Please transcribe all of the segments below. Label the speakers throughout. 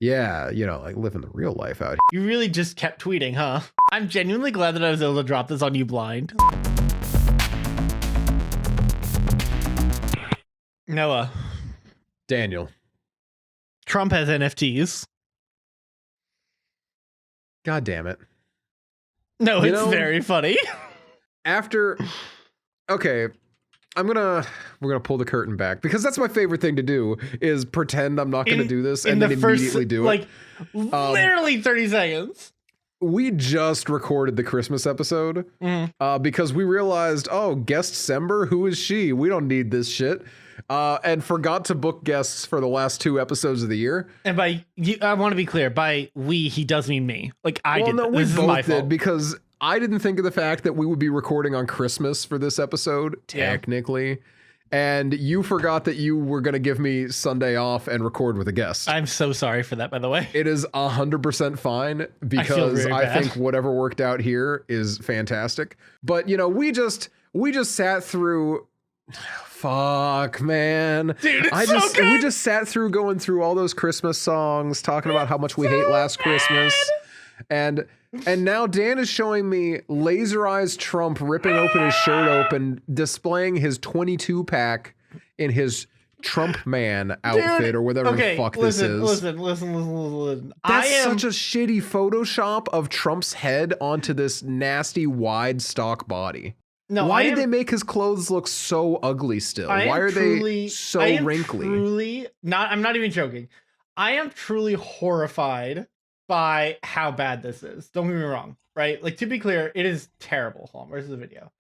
Speaker 1: Yeah, like living the real life out
Speaker 2: You really just kept tweeting, huh? I'm genuinely glad that I was able to drop this on you blind. Noah.
Speaker 1: Daniel.
Speaker 2: Trump has NFTs.
Speaker 1: God damn it.
Speaker 2: No, it's very funny.
Speaker 1: Okay, we're gonna pull the curtain back because that's my favorite thing to do is pretend I'm not gonna do this and then immediately do it.
Speaker 2: Literally 30 seconds.
Speaker 1: We just recorded the Christmas episode because we realized, guest Sember, who is she? We don't need this shit. And forgot to book guests for the last 2 episodes of the year.
Speaker 2: And by you, I want to be clear, by we, he does mean me. Like I did.
Speaker 1: No, we
Speaker 2: this
Speaker 1: both
Speaker 2: is my
Speaker 1: did
Speaker 2: fault.
Speaker 1: because I didn't think of the fact that we would be recording on Christmas for this episode, technically. And you forgot that you were going to give me Sunday off and record with a guest.
Speaker 2: I'm so sorry for that, by the way.
Speaker 1: It is 100% fine because I think whatever worked out here is fantastic. But, we just sat through... Fuck, man.
Speaker 2: Dude, it's so good.
Speaker 1: We just sat through going through all those Christmas songs, talking about how much we hate last Christmas. And now Dan is showing me Laser Eyes Trump ripping open his shirt open, displaying his 22-pack in his Trump man outfit or whatever the fuck this is.
Speaker 2: Listen.
Speaker 1: That's such a shitty Photoshop of Trump's head onto this nasty wide stock body.
Speaker 2: No,
Speaker 1: why did they make his clothes look so ugly still? Why are they so wrinkly?
Speaker 2: I'm not even joking. I am truly horrified by how bad this is. Don't get me wrong, right? Like, to be clear, it is terrible. Hold on, where's the video?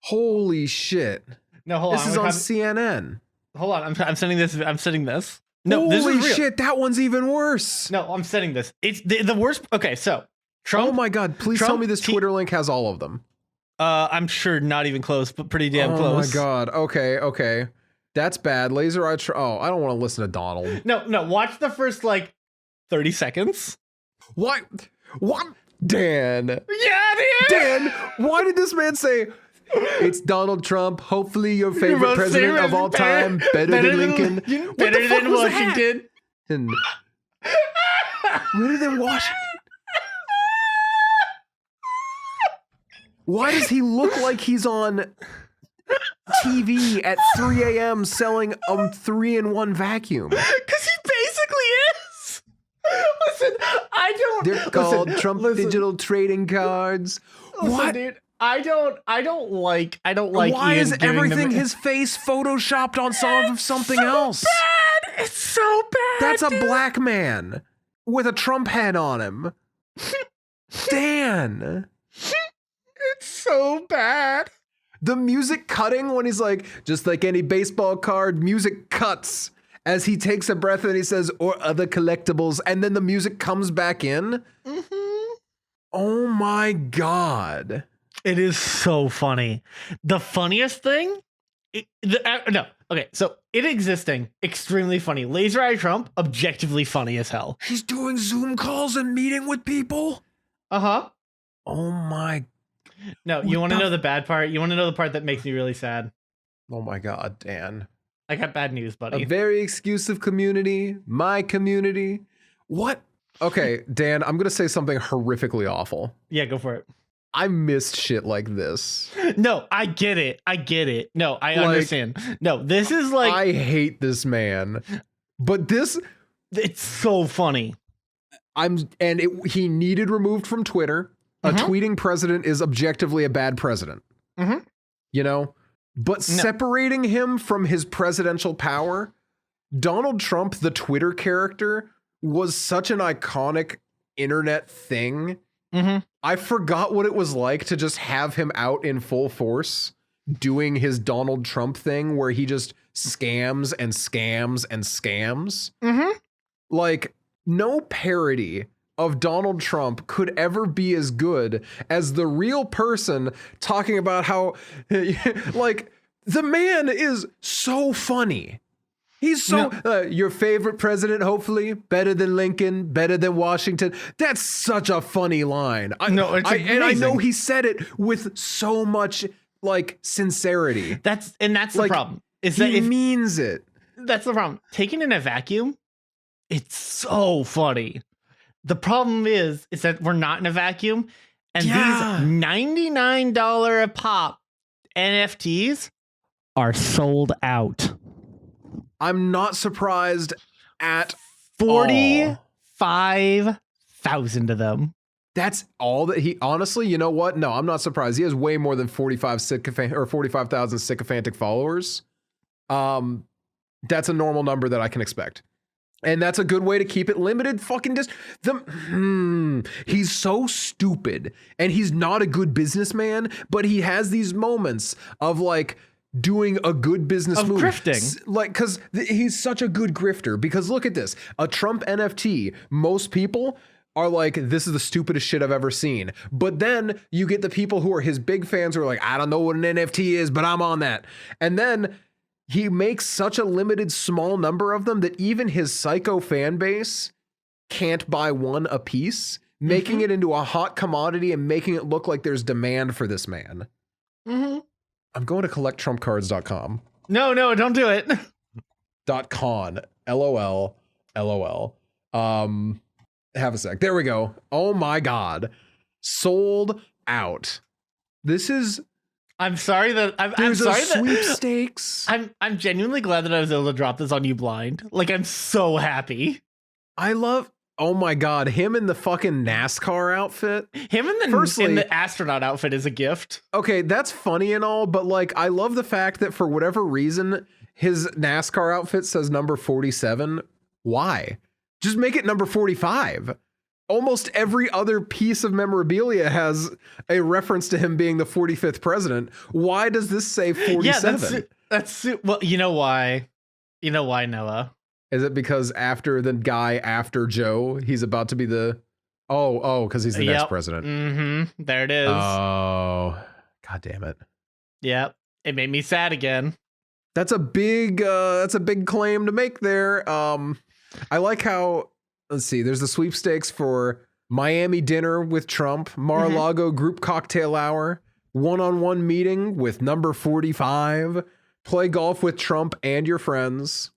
Speaker 1: Holy shit.
Speaker 2: No, hold on.
Speaker 1: This is on CNN.
Speaker 2: Hold on, I'm sending this. I'm sending this. No,
Speaker 1: holy
Speaker 2: this is real.
Speaker 1: Shit, that one's even worse.
Speaker 2: No, I'm sending this. It's the worst. Okay, so Trump.
Speaker 1: Oh my God, please tell me this Twitter link has all of them.
Speaker 2: I'm sure not even close, but pretty damn close.
Speaker 1: Oh my God. Okay. That's bad. Laser Eye. I don't want to listen to Donald.
Speaker 2: No. Watch the first 30 seconds.
Speaker 1: What? Dan.
Speaker 2: Yeah,
Speaker 1: Dan. Why did this man say it's Donald Trump? Hopefully your favorite president of all time, better than Lincoln.
Speaker 2: Better than Washington.
Speaker 1: Better than Washington. Why does he look like he's on TV at 3 a.m. selling a 3-in-1 vacuum?
Speaker 2: Because he basically is. Listen,
Speaker 1: They're called Trump digital trading cards.
Speaker 2: Listen, what, dude? I don't like.
Speaker 1: Why is everything his face photoshopped on something else?
Speaker 2: Bad. It's so bad.
Speaker 1: That's a black man with a Trump head on him. Dan.
Speaker 2: It's so bad.
Speaker 1: The music cutting when he's like, just like any baseball card, music cuts as he takes a breath and he says, or other collectibles, and then the music comes back in.
Speaker 2: Mm-hmm.
Speaker 1: Oh my God.
Speaker 2: It is so funny. The funniest thing, so it existing, extremely funny. Laser Eye Trump, objectively funny as hell.
Speaker 1: He's doing Zoom calls and meeting with people?
Speaker 2: Uh-huh.
Speaker 1: Oh my.
Speaker 2: No, you want to know the bad part? You want to know the part that makes me really sad?
Speaker 1: Oh my God, Dan.
Speaker 2: I got bad news, buddy.
Speaker 1: A very exclusive community, my community. What? Okay, Dan, I'm going to say something horrifically awful.
Speaker 2: Yeah, go for it.
Speaker 1: I missed shit like this.
Speaker 2: No, I get it. No, I understand. No, this is
Speaker 1: I hate this man. But
Speaker 2: it's so funny.
Speaker 1: He needed removed from Twitter. A tweeting president is objectively a bad president. But separating him from his presidential power, Donald Trump, the Twitter character, was such an iconic internet thing. I forgot what it was like to just have him out in full force doing his Donald Trump thing where he just scams and scams and scams. Like, no parody of Donald Trump could ever be as good as the real person talking about how, the man is so funny. He's so, your favorite president, hopefully, better than Lincoln, better than Washington. That's such a funny line.
Speaker 2: And
Speaker 1: I know he said it with so much, sincerity.
Speaker 2: That's the problem.
Speaker 1: He means it.
Speaker 2: That's the problem. Taken in a vacuum, It's so funny. The problem is that we're not in a vacuum, and these $99 a pop NFTs are sold out.
Speaker 1: I'm not surprised at
Speaker 2: 45,000 of them.
Speaker 1: That's all that he, honestly, you know what? No, I'm not surprised. He has way more than 45,000 sycophantic followers. That's a normal number that I can expect. And that's a good way to keep it limited. Fucking just he's so stupid, and he's not a good businessman, but he has these moments of like doing a good business move.
Speaker 2: Grifting.
Speaker 1: Like, because he's such a good grifter. Because look at this, a Trump NFT, most people are like, this is the stupidest shit I've ever seen. But then you get the people who are his big fans who are like, I don't know what an NFT is, but I'm on that. And then he makes such a limited small number of them that even his psycho fan base can't buy one a piece, making it into a hot commodity and making it look like there's demand for this man. I'm going to collecttrumpcards.com.
Speaker 2: No, don't do it.
Speaker 1: .con. LOL. Have a sec. There we go. Oh my God. Sold out. This is...
Speaker 2: I'm sorry that I'm sorry that
Speaker 1: sweepstakes.
Speaker 2: I'm genuinely glad that I was able to drop this on you blind. Like, I'm so happy.
Speaker 1: I love, oh my God, him in the fucking NASCAR outfit.
Speaker 2: Him in the astronaut outfit is a gift.
Speaker 1: Okay, that's funny and all, but like, I love the fact that for whatever reason, his NASCAR outfit says number 47. Why? Just make it number 45. Almost every other piece of memorabilia has a reference to him being the 45th president. Why does this say 47?
Speaker 2: Yeah, that's well, you know why? You know why, Noah?
Speaker 1: Is it because after the guy after Joe, he's about to be the because he's the next president.
Speaker 2: There it is.
Speaker 1: Oh, God damn it.
Speaker 2: Yep. It made me sad again.
Speaker 1: That's a big claim to make there. I like how, let's see, there's the sweepstakes for Miami dinner with Trump, Mar-a-Lago group cocktail hour, one-on-one meeting with number 45, play golf with Trump and your friends,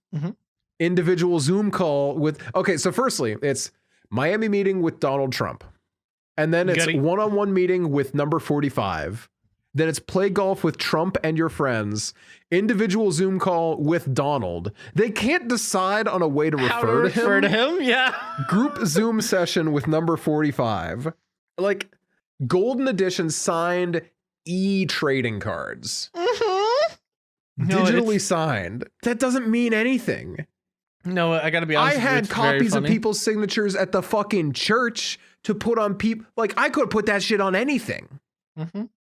Speaker 1: individual Zoom call with, okay, so firstly, it's Miami meeting with Donald Trump. And then it's one-on-one meeting with number 45. Then it's play golf with Trump and your friends, individual Zoom call with Donald. They can't decide on a way to refer to him.
Speaker 2: Yeah.
Speaker 1: Group Zoom session with number 45. Like, golden edition signed trading cards. Digitally signed. That doesn't mean anything.
Speaker 2: No, I gotta be honest.
Speaker 1: I had copies of people's signatures at the fucking church to put on people. Like, I could put that shit on anything.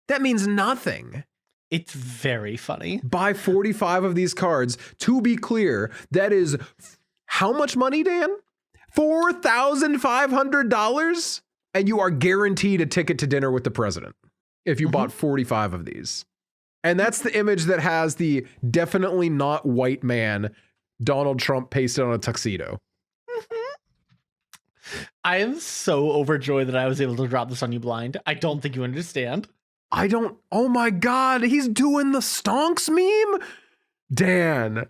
Speaker 1: That means nothing.
Speaker 2: It's very funny.
Speaker 1: Buy 45 of these cards. To be clear, that is how much money, Dan? $4,500? And you are guaranteed a ticket to dinner with the president if you bought 45 of these. And that's the image that has the definitely not white man, Donald Trump, pasted on a tuxedo.
Speaker 2: I am so overjoyed that I was able to drop this on you blind. I don't think you understand.
Speaker 1: Oh my God, he's doing the stonks meme? Dan,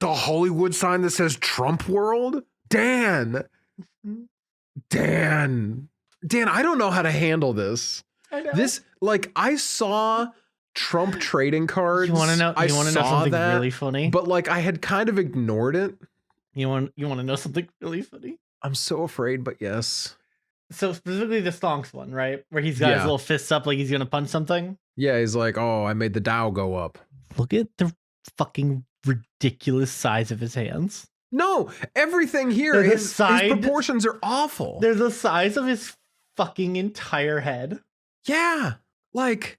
Speaker 1: the Hollywood sign that says Trump World? Dan, I don't know how to handle this.
Speaker 2: I know.
Speaker 1: This, like, I saw Trump trading cards.
Speaker 2: You want to know? You want to know something really funny?
Speaker 1: But like, I had kind of ignored it.
Speaker 2: You want to know something really funny?
Speaker 1: I'm so afraid, but yes.
Speaker 2: So specifically the stonks one, right? Where he's got his little fists up like he's going to punch something.
Speaker 1: Yeah, he's like, oh, I made the Dow go up.
Speaker 2: Look at the fucking ridiculous size of his hands.
Speaker 1: No, everything here, his proportions are awful.
Speaker 2: They're the size of his fucking entire head.
Speaker 1: Yeah. Like,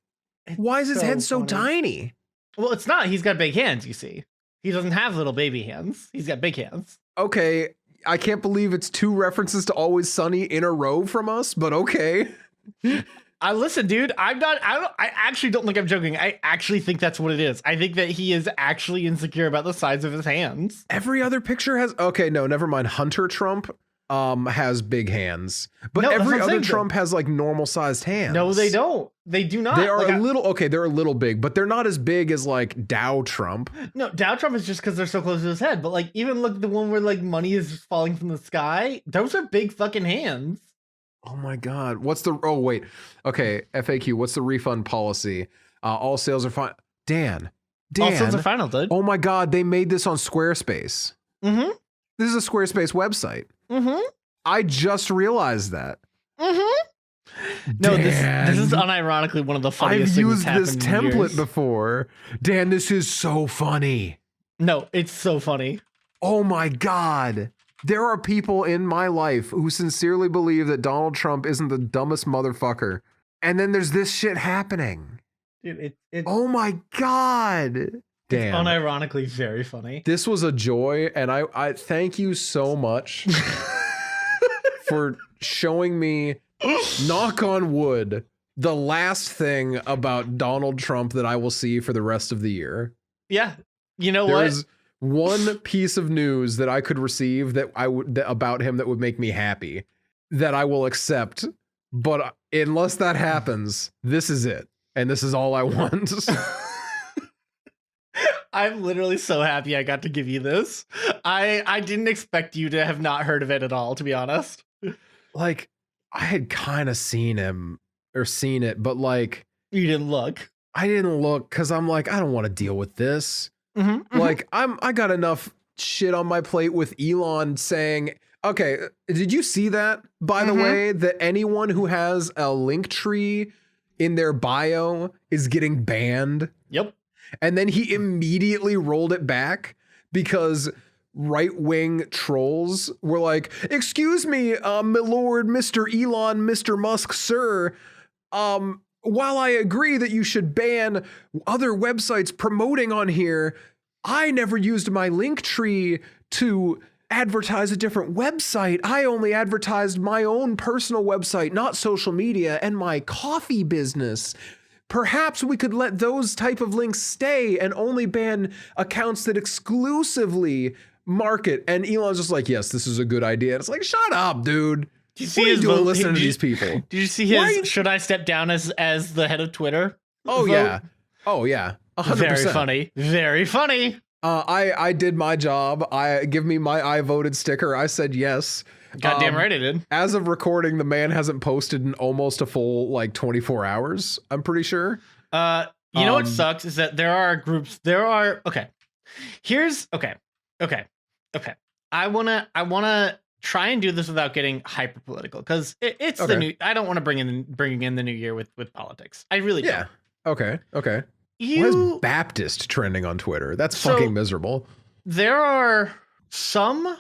Speaker 1: why is his head so tiny?
Speaker 2: Well, it's not. He's got big hands, you see. He doesn't have little baby hands. He's got big hands.
Speaker 1: Okay. I can't believe it's 2 references to Always Sunny in a row from us, but okay.
Speaker 2: Listen, dude, I actually don't think I'm joking. I actually think that's what it is. I think that he is actually insecure about the size of his hands.
Speaker 1: Every other picture has, okay, no, never mind. Hunter Trump. has big hands, but
Speaker 2: No, that's
Speaker 1: every
Speaker 2: what I'm
Speaker 1: other
Speaker 2: saying,
Speaker 1: Trump has like normal sized hands.
Speaker 2: No, they don't. They do not.
Speaker 1: They are they're a little big, but they're not as big as like Dow Trump.
Speaker 2: No, Dow Trump is just because they're so close to his head. But like, even look at the one where like money is falling from the sky. Those are big fucking hands.
Speaker 1: Oh my God. Okay. FAQ. What's the refund policy? All sales are fine. Dan.
Speaker 2: All sales are final, dude.
Speaker 1: Oh my God. They made this on Squarespace.
Speaker 2: Mm-hmm.
Speaker 1: This is a Squarespace website.
Speaker 2: Mm-hmm.
Speaker 1: I just realized that.
Speaker 2: Mm-hmm. No, this is unironically one of the funniest things
Speaker 1: I've used this template before. Dan, this is so funny.
Speaker 2: No, it's so funny.
Speaker 1: Oh my God. There are people in my life who sincerely believe that Donald Trump isn't the dumbest motherfucker. And then there's this shit happening.
Speaker 2: Dude,
Speaker 1: oh my God.
Speaker 2: Damn. It's unironically very funny.
Speaker 1: This was a joy, and I thank you so much for showing me, knock on wood, the last thing about Donald Trump that I will see for the rest of the year.
Speaker 2: Yeah. You know
Speaker 1: There's one piece of news that I could receive about him that would make me happy, that I will accept. But unless that happens, this is it. And this is all I want.
Speaker 2: I'm literally so happy I got to give you this. I didn't expect you to have not heard of it at all, to be honest.
Speaker 1: Like, I had kind of seen it, but like,
Speaker 2: you didn't look.
Speaker 1: I didn't look because I'm like, I don't want to deal with this.
Speaker 2: Mm-hmm,
Speaker 1: like, I got enough shit on my plate with Elon saying, okay, did you see that, by the way, that anyone who has a link tree in their bio is getting banned?
Speaker 2: Yep.
Speaker 1: And then he immediately rolled it back because right-wing trolls were like, excuse me, my lord, Mr. Elon, Mr. Musk, sir, while I agree that you should ban other websites promoting on here, I never used my link tree to advertise a different website. I only advertised my own personal website, not social media, and my coffee business. Perhaps we could let those type of links stay and only ban accounts that exclusively market. And Elon's just like, yes, this is a good idea. And it's like, shut up, dude.
Speaker 2: Did you see
Speaker 1: what are you doing listening to
Speaker 2: these
Speaker 1: people?
Speaker 2: Did you see his, should I step down as the head of Twitter?
Speaker 1: Oh,
Speaker 2: vote?
Speaker 1: Yeah. Oh, yeah. 100%.
Speaker 2: Very funny. Very funny.
Speaker 1: I did my job. Give me my I voted sticker. I said yes.
Speaker 2: Goddamn right I did.
Speaker 1: As of recording, the man hasn't posted in almost a full 24 hours. I'm pretty sure.
Speaker 2: You know what sucks is that there are groups. Okay. I wanna try and do this without getting hyper political because it's the new. I don't want to bring in the new year with politics. I really don't.
Speaker 1: Okay. Why is Baptist trending on Twitter? That's fucking miserable.
Speaker 2: There are some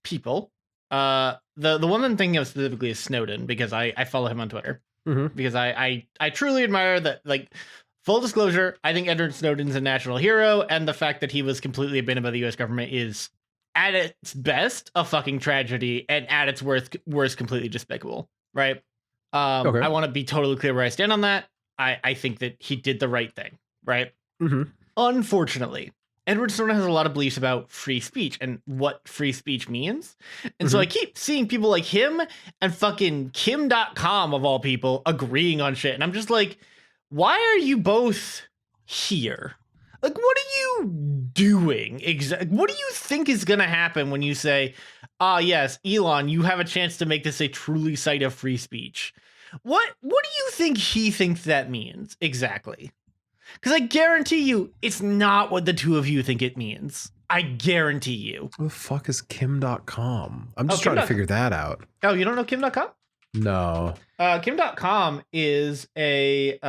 Speaker 2: people. The one I'm thinking of specifically is Snowden because I follow him on Twitter because I truly admire that. Like, full disclosure, I think Edward Snowden's a national hero, and the fact that he was completely abandoned by the U.S. government is at its best a fucking tragedy, and at its worst completely despicable. Right? I want to be totally clear where I stand on that. I think that he did the right thing. Right? Unfortunately, Edward Snowden has a lot of beliefs about free speech and what free speech means. And so I keep seeing people like him and fucking Kim.com of all people agreeing on shit. And I'm just like, why are you both here? Like, what are you doing? What do you think is going to happen when you say, yes, Elon, you have a chance to make this a truly site of free speech? What do you think he thinks that means exactly? Because I guarantee you, it's not what the two of you think it means. I guarantee you.
Speaker 1: What the fuck is Kim.com? I'm just trying to figure that out.
Speaker 2: Oh, you don't know Kim.com?
Speaker 1: No.
Speaker 2: Kim.com is a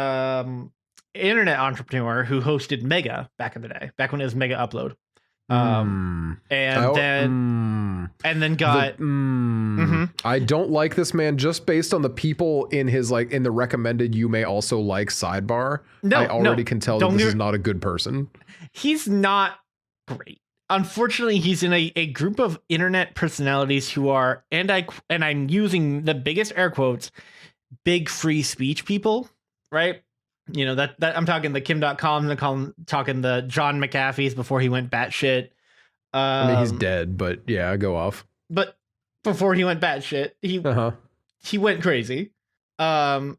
Speaker 2: internet entrepreneur who hosted Mega back in the day, back when it was Mega Upload. And then got
Speaker 1: I don't like this man just based on the people in his in the recommended you may also like sidebar. I already can tell that this is not a good person.
Speaker 2: He's not great. Unfortunately, he's in a group of internet personalities who are, and I'm using the biggest air quotes, big free speech people, right? You know, that I'm talking the Kim.coms, I'm talking the John McAfee's before he went batshit.
Speaker 1: I mean, he's dead, but yeah, go off.
Speaker 2: But before he went batshit. He went crazy. I'm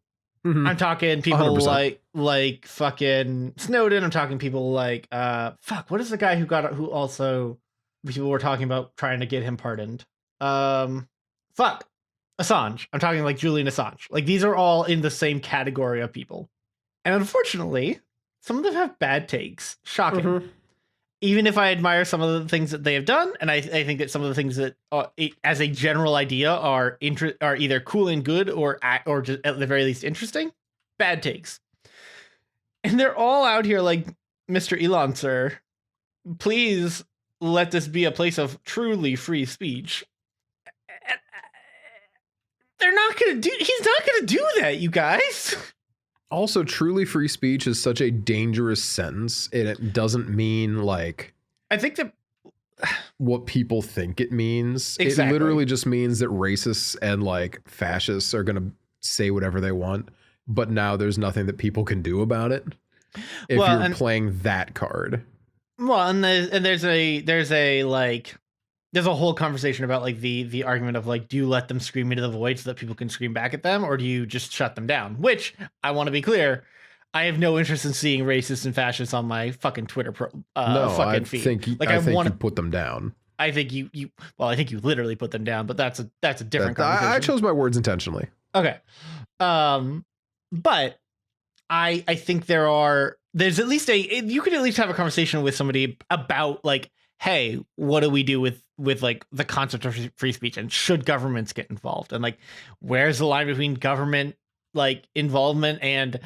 Speaker 2: talking people
Speaker 1: 100%.
Speaker 2: like fucking Snowden. I'm talking people like what is the guy who also people were talking about trying to get him pardoned? Assange. I'm talking like Julian Assange. Like these are all in the same category of people. And unfortunately, some of them have bad takes. Shocking. Even if I admire some of the things that they have done, and I think that some of the things that, as a general idea, are either cool and good or just at the very least interesting, bad takes. And they're all out here like, Mr. Elon, sir, please let this be a place of truly free speech. He's not going to do that, you guys.
Speaker 1: Also, truly free speech is such a dangerous sentence, and it doesn't mean like
Speaker 2: I think that
Speaker 1: what people think it means.
Speaker 2: Exactly.
Speaker 1: It literally just means that racists and like fascists are going to say whatever they want, but now there's nothing that people can do about it if you're playing that card.
Speaker 2: Well, and there's a whole conversation about like the argument of like, do you let them scream into the void so that people can scream back at them, or do you just shut them down? Which, I want to be clear, I have no interest in seeing racists and fascists on my fucking Twitter feed.
Speaker 1: I think you put them down.
Speaker 2: I think you literally put them down, but that's a different conversation.
Speaker 1: I chose my words intentionally.
Speaker 2: Okay. But I think there's at least you could at least have a conversation with somebody about like, hey, what do we do with like the concept of free speech, and should governments get involved, and like where's the line between government like involvement and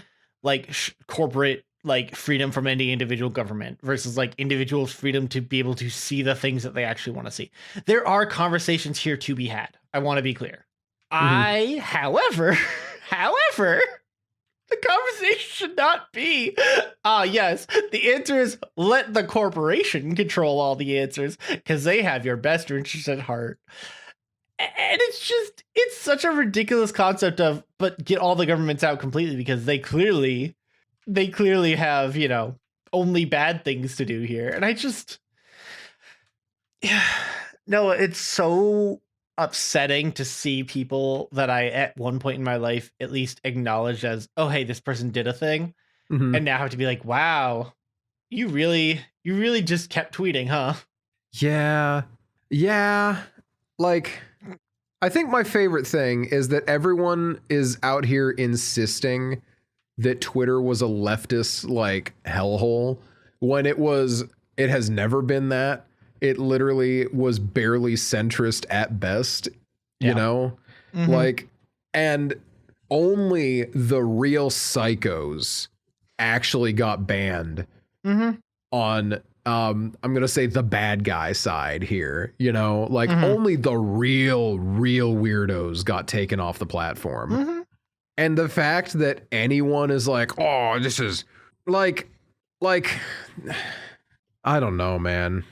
Speaker 2: like corporate like freedom from any individual government versus like individuals' freedom to be able to see the things that they actually want to see. There are conversations here to be had. I want to be clear. However, the conversation should not be, yes, the answer is let the corporation control all the answers because they have your best interest at heart. And it's such a ridiculous concept of, but get all the governments out completely because they clearly have, only bad things to do here. And no, it's so upsetting to see people that I at one point in my life at least acknowledged as, oh, hey, this person did a thing, and now have to be like, wow, you really just kept tweeting, huh?
Speaker 1: Yeah. Like, I think my favorite thing is that everyone is out here insisting that Twitter was a leftist like hellhole when it has never been that. It literally was barely centrist at best, you know? Like, and only the real psychos actually got banned on, I'm going to say the bad guy side here, like only the real weirdos got taken off the platform. And the fact that anyone is like, oh, this is like, I don't know, man.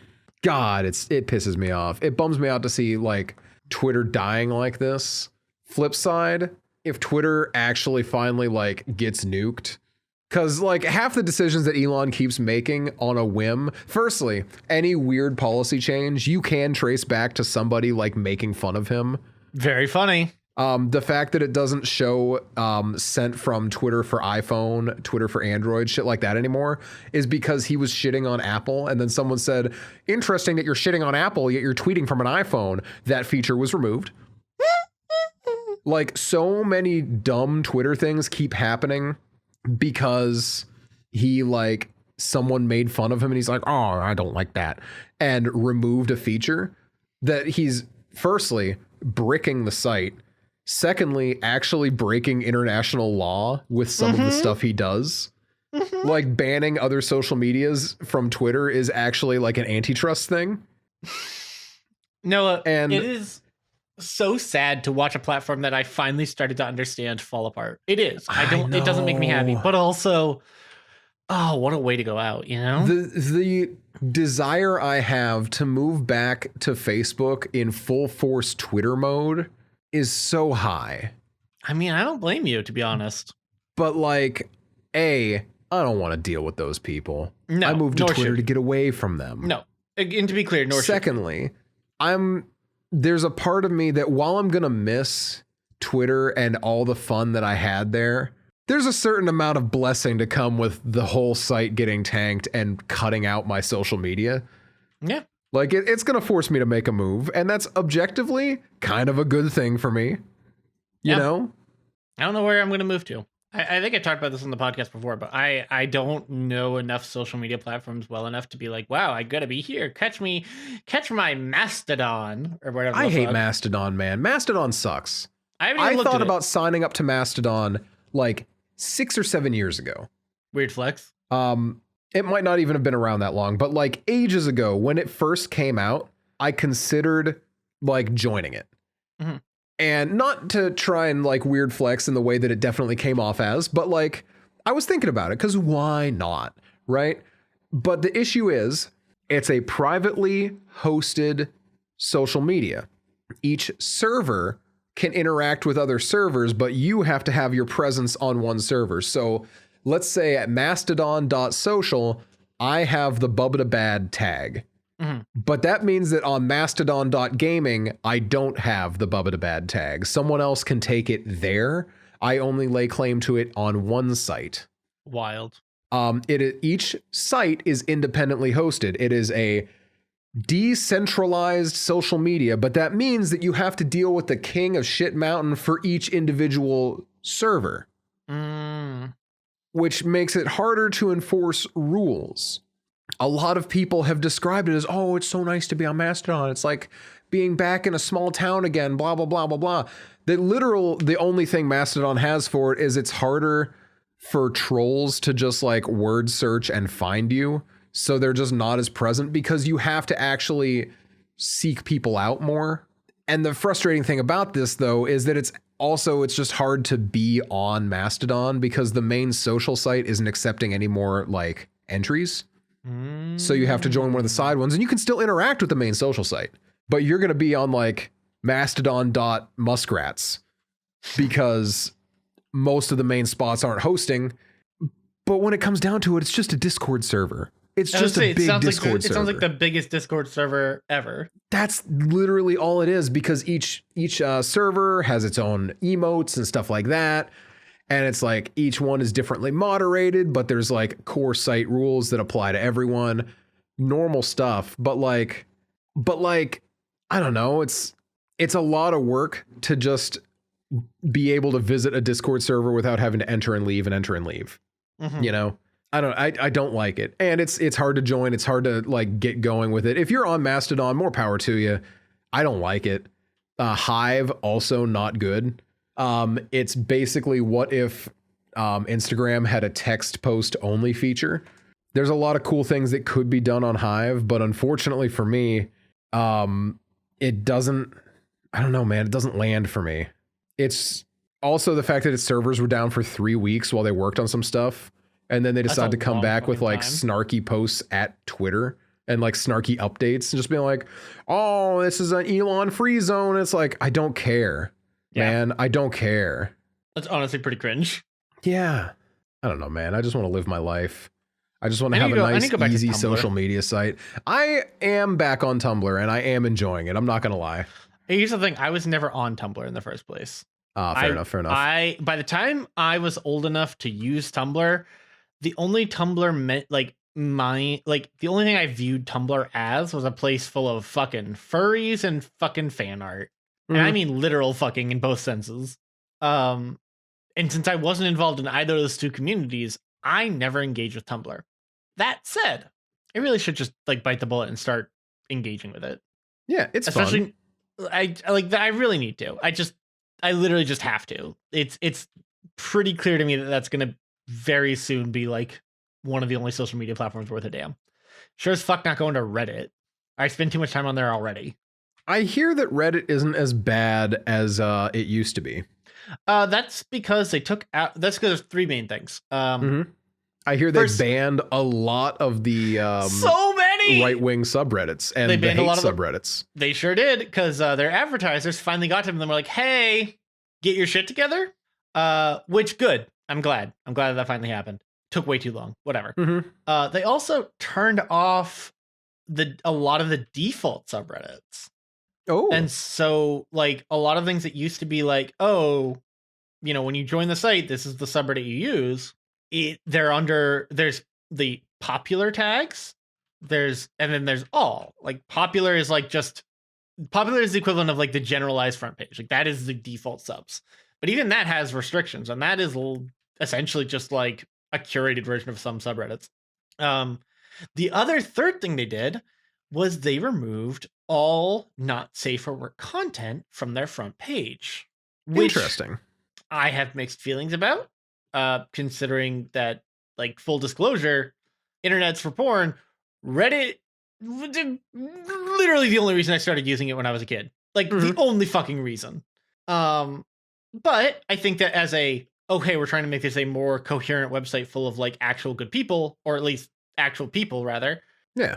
Speaker 1: God, it pisses me off. It bums me out to see like Twitter dying like this. Flip side, if Twitter actually finally like gets nuked, because like half the decisions that Elon keeps making on a whim, firstly, any weird policy change you can trace back to somebody like making fun of him.
Speaker 2: Very funny.
Speaker 1: The fact that it doesn't show sent from Twitter for iPhone, Twitter for Android, shit like that anymore is because he was shitting on Apple. And then someone said, interesting that you're shitting on Apple, yet you're tweeting from an iPhone. That feature was removed. Like so many dumb Twitter things keep happening because someone made fun of him and he's like, oh, I don't like that. And removed a feature that he's firstly bricking the site. Secondly, actually breaking international law with some of the stuff he does. Like banning other social medias from Twitter is actually like an antitrust thing.
Speaker 2: Noah, and it is so sad to watch a platform that I finally started to understand fall apart. It is. It doesn't make me happy, but also, oh, what a way to go out,
Speaker 1: The desire I have to move back to Facebook in full force Twitter mode is so high.
Speaker 2: I mean, I don't blame you, to be honest.
Speaker 1: But like, I don't want to deal with those people. No, I moved to Twitter to get away from them.
Speaker 2: No, and to be clear,
Speaker 1: Secondly, I'm there's a part of me that while I'm going to miss Twitter and all the fun that I had there, there's a certain amount of blessing to come with the whole site getting tanked and cutting out my social media.
Speaker 2: Yeah.
Speaker 1: Like it's going to force me to make a move. And that's objectively kind of a good thing for me. You know?
Speaker 2: I don't know where I'm going to move to. I think I talked about this on the podcast before, but I don't know enough social media platforms well enough to be like, wow, I gotta be here. Catch my Mastodon or whatever.
Speaker 1: I hate Mastodon, man. Mastodon sucks.
Speaker 2: I
Speaker 1: thought about signing up to Mastodon like 6 or 7 years ago.
Speaker 2: Weird flex.
Speaker 1: It might not even have been around that long, but like ages ago when it first came out, I considered like joining it. Mm-hmm. And not to try and like weird flex in the way that it definitely came off as, but like I was thinking about it because why not, right? But the issue is it's a privately hosted social media. Each server can interact with other servers, but you have to have your presence on one server. So let's say at mastodon.social, I have the Bubba Bad tag. Mm-hmm. But that means that on mastodon.gaming, I don't have the Bubba Bad tag. Someone else can take it there. I only lay claim to it on one site.
Speaker 2: Wild.
Speaker 1: Each site is independently hosted. It is a decentralized social media, but that means that you have to deal with the king of shit mountain for each individual server, which makes it harder to enforce rules. A lot of people have described it as, oh, it's so nice to be on Mastodon. It's like being back in a small town again, blah, blah, blah, blah, blah. The only thing Mastodon has for it is it's harder for trolls to just like word search and find you. So they're just not as present because you have to actually seek people out more. And the frustrating thing about this, though, is that it's just hard to be on Mastodon because the main social site isn't accepting any more like entries. So you have to join one of the side ones and you can still interact with the main social site, but you're going to be on like mastodon.muskrats because most of the main spots aren't hosting. But when it comes down to it, it's just a Discord server. It's just a big Discord server.
Speaker 2: It sounds like the biggest Discord server ever.
Speaker 1: That's literally all it is because each server has its own emotes and stuff like that. And it's like each one is differently moderated, but there's like core site rules that apply to everyone. Normal stuff, but like I don't know, it's a lot of work to just be able to visit a Discord server without having to enter and leave. Mm-hmm. You know? I don't like it. And it's hard to join, it's hard to like get going with it. If you're on Mastodon, more power to you. I don't like it. Hive also not good. It's basically what if Instagram had a text post only feature. There's a lot of cool things that could be done on Hive, but unfortunately for me, it doesn't, I don't know, man, it doesn't land for me. It's also the fact that its servers were down for 3 weeks while they worked on some stuff. And then they decided to come back with like snarky posts at Twitter and like snarky updates and just being like, oh, this is an Elon free zone. It's like, I don't care. Yeah. Man, I don't care.
Speaker 2: That's honestly pretty cringe.
Speaker 1: Yeah. I don't know, man. I just want to live my life. I just want to have a nice, easy social media site. I am back on Tumblr and I am enjoying it. I'm not going to lie.
Speaker 2: Here's the thing. I was never on Tumblr in the first place.
Speaker 1: Fair enough.
Speaker 2: By the time I was old enough to use Tumblr, the only Tumblr meant the only thing I viewed Tumblr as was a place full of fucking furries and fucking fan art. And I mean literal fucking in both senses. And since I wasn't involved in either of those two communities, I never engaged with Tumblr. That said, I really should just like bite the bullet and start engaging with it.
Speaker 1: Yeah, it's fun.
Speaker 2: I really need to. I literally just have to. It's pretty clear to me that that's going to very soon be like one of the only social media platforms worth a damn. Sure as fuck not going to Reddit. I spend too much time on there already.
Speaker 1: I hear that Reddit isn't as bad as it used to be.
Speaker 2: That's because they took out. That's because there's three main things.
Speaker 1: I hear they banned a lot of the
Speaker 2: so many
Speaker 1: right-wing subreddits and they banned a lot of subreddits.
Speaker 2: They sure did because their advertisers finally got to them and were like, "Hey, get your shit together." Which good. I'm glad that finally happened. Took way too long. Whatever. They also turned off a lot of the default subreddits. And
Speaker 1: Oh,
Speaker 2: so like a lot of things that used to be like, oh, when you join the site, this is the subreddit you use. There's the popular tags, and then there's all. Like popular is like just popular is the equivalent of like the generalized front page. Like that is the default subs. But even that has restrictions, and that is essentially just like a curated version of some subreddits. The other third thing they did was they removed all not safe for work content from their front page, which
Speaker 1: interesting.
Speaker 2: I have mixed feelings about, considering that, like, full disclosure, internet's for porn, Reddit, literally the only reason I started using it when I was a kid. Like, the only fucking reason. But I think that as okay, we're trying to make this a more coherent website full of, like, actual good people, or at least actual people, rather.
Speaker 1: Yeah.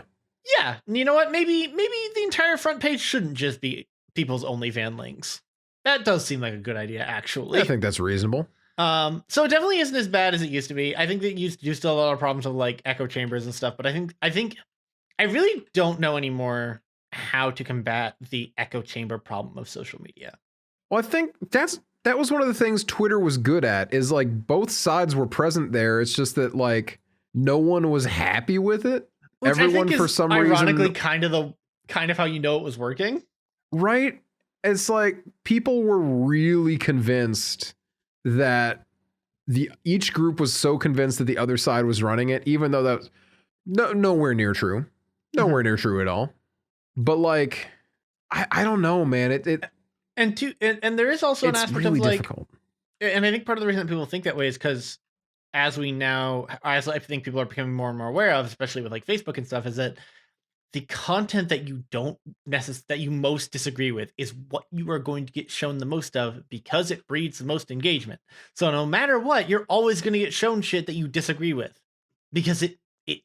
Speaker 2: Yeah, you know what? Maybe the entire front page shouldn't just be people's OnlyFans links. That does seem like a good idea, actually.
Speaker 1: I think that's reasonable.
Speaker 2: So it definitely isn't as bad as it used to be. I think that you do still have a lot of problems with like echo chambers and stuff, but I think I really don't know anymore how to combat the echo chamber problem of social media.
Speaker 1: Well, I think that was one of the things Twitter was good at, is like both sides were present there. It's just that like no one was happy with it.
Speaker 2: Which
Speaker 1: Everyone, for some reason,
Speaker 2: ironically kind of how you know it was working.
Speaker 1: Right? It's like people were really convinced that each group was so convinced that the other side was running it, even though that was nowhere near true. Nowhere near true at all. But like, I don't know, man.
Speaker 2: And there is also an aspect really of like, difficult. And I think part of the reason that people think that way is because as I think people are becoming more and more aware of, especially with like Facebook and stuff, is that the content that you most disagree with is what you are going to get shown the most of, because it breeds the most engagement. So no matter what, you're always going to get shown shit that you disagree with, because it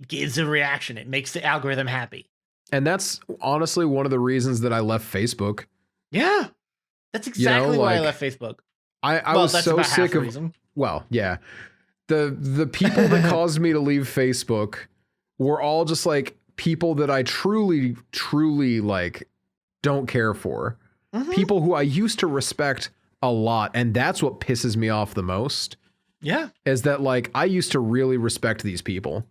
Speaker 2: gives a reaction. It makes the algorithm happy.
Speaker 1: And that's honestly one of the reasons that I left Facebook.
Speaker 2: Yeah, that's exactly why I left Facebook.
Speaker 1: I was so sick of. Well, yeah, the people that caused me to leave Facebook were all just like people that I truly like don't care for. People who I used to respect a lot, and that's what pisses me off the most.
Speaker 2: Yeah,
Speaker 1: is that like I used to really respect these people.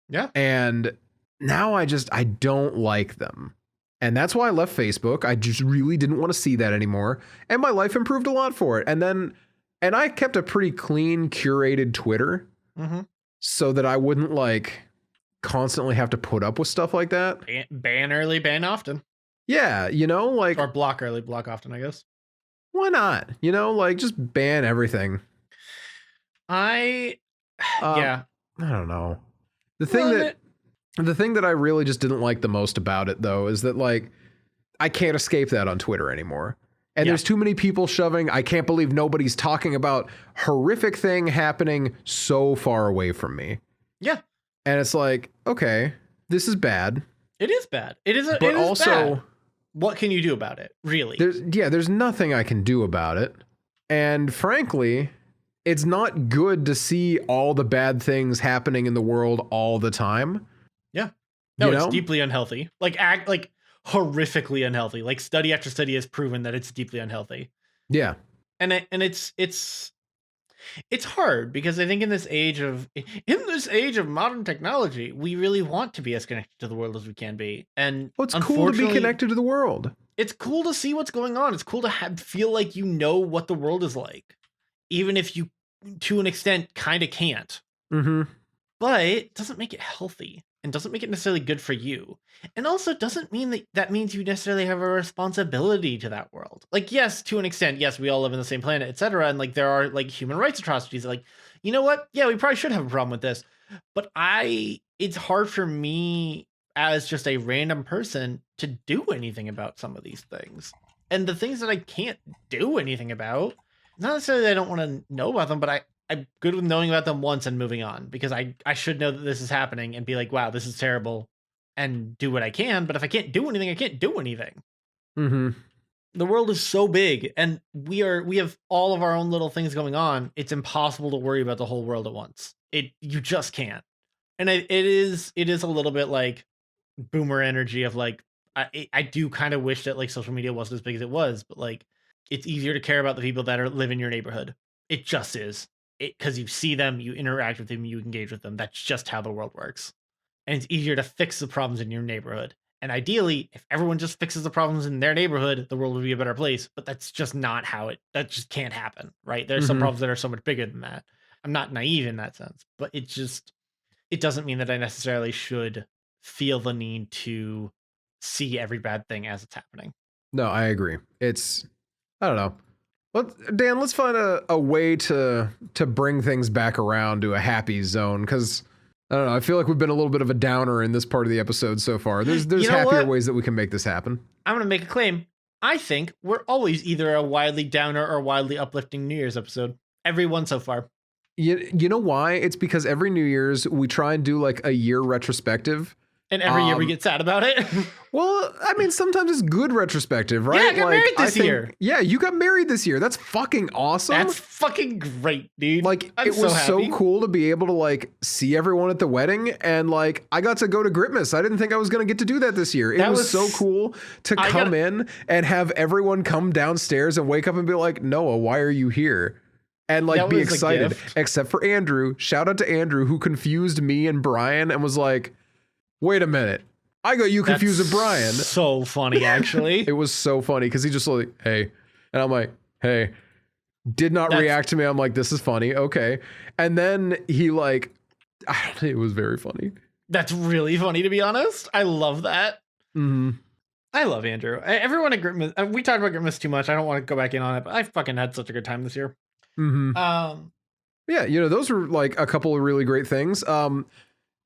Speaker 2: Yeah, and
Speaker 1: now I don't like them. And that's why I left Facebook. I just really didn't want to see that anymore. And my life improved a lot for it. And I kept a pretty clean, curated Twitter so that I wouldn't like constantly have to put up with stuff like that.
Speaker 2: Ban early, ban often.
Speaker 1: Yeah, like,
Speaker 2: or block early, block often, I guess.
Speaker 1: Why not? Like, just ban everything.
Speaker 2: Yeah.
Speaker 1: I don't know. The thing that I really just didn't like the most about it, though, is that like I can't escape that on Twitter anymore. And there's too many people shoving. I can't believe nobody's talking about horrific thing happening so far away from me.
Speaker 2: Yeah.
Speaker 1: And it's like, okay, this is bad.
Speaker 2: It is bad. It is.
Speaker 1: But also,
Speaker 2: bad. What can you do about it? Really?
Speaker 1: There's nothing I can do about it. And frankly, it's not good to see all the bad things happening in the world all the time.
Speaker 2: Yeah. No, it's deeply unhealthy. Like horrifically unhealthy. Like study after study has proven that it's deeply unhealthy.
Speaker 1: Yeah.
Speaker 2: And it's hard, because I think in this age of modern technology, we really want to be as connected to the world as we can be. And
Speaker 1: it's cool to be connected to the world.
Speaker 2: It's cool to see what's going on. It's cool to feel like you know what the world is like, even if you, to an extent, kind of can't. But it doesn't make it healthy, and doesn't make it necessarily good for you. And also doesn't mean that means you necessarily have a responsibility to that world. Like, yes, to an extent, yes, we all live on the same planet, etc. And like there are like human rights atrocities. Like, you know what? Yeah, we probably should have a problem with this. But it's hard for me as just a random person to do anything about some of these things. And the things that I can't do anything about, not necessarily that I don't want to know about them, but I'm good with knowing about them once and moving on, because I should know that this is happening and be like, wow, this is terrible, and do what I can. But if I can't do anything, I can't do anything. The world is so big, and we have all of our own little things going on. It's impossible to worry about the whole world at once. You just can't. And it is a little bit like boomer energy of like, I do kind of wish that like social media wasn't as big as it was, but like it's easier to care about the people that live in your neighborhood. It just is. Because you see them, you interact with them, you engage with them. That's just how the world works. And it's easier to fix the problems in your neighborhood. And ideally, if everyone just fixes the problems in their neighborhood, the world would be a better place. But that's just not how that just can't happen, right? There's some problems that are so much bigger than that. I'm not naive in that sense, but it doesn't mean that I necessarily should feel the need to see every bad thing as it's happening.
Speaker 1: No, I agree. I don't know. Dan, let's find a way to bring things back around to a happy zone, because I don't know. I feel like we've been a little bit of a downer in this part of the episode so far. There's happier ways that we can make this happen.
Speaker 2: I'm going to make a claim. I think we're always either a wildly downer or wildly uplifting New Year's episode. Every one so far.
Speaker 1: You know why? It's because every New Year's we try and do like a year retrospective.
Speaker 2: And every year we get sad about it.
Speaker 1: Well, I mean, sometimes it's good retrospective, right?
Speaker 2: Yeah, I got married this year.
Speaker 1: Yeah, you got married this year. That's fucking awesome.
Speaker 2: That's fucking great, dude.
Speaker 1: Like, it was so cool to be able to like see everyone at the wedding, and like I got to go to Gritmas. I didn't think I was going to get to do that this year. It was so cool to come in and have everyone come downstairs and wake up and be like, Noah, why are you here? And like be excited. Except for Andrew. Shout out to Andrew, who confused me and Brian and was like, wait a minute. I got you confused with Brian.
Speaker 2: So funny, actually.
Speaker 1: It was so funny because he just like, hey. And I'm like, hey. Did not react to me. I'm like, this is funny. Okay. And then he like, it was very funny.
Speaker 2: That's really funny, to be honest. I love that.
Speaker 1: Mm-hmm.
Speaker 2: I love Andrew. Everyone at Gritmas, we talked about Gritmas too much. I don't want to go back in on it, but I fucking had such a good time this year.
Speaker 1: Mm-hmm. Yeah, those were like a couple of really great things.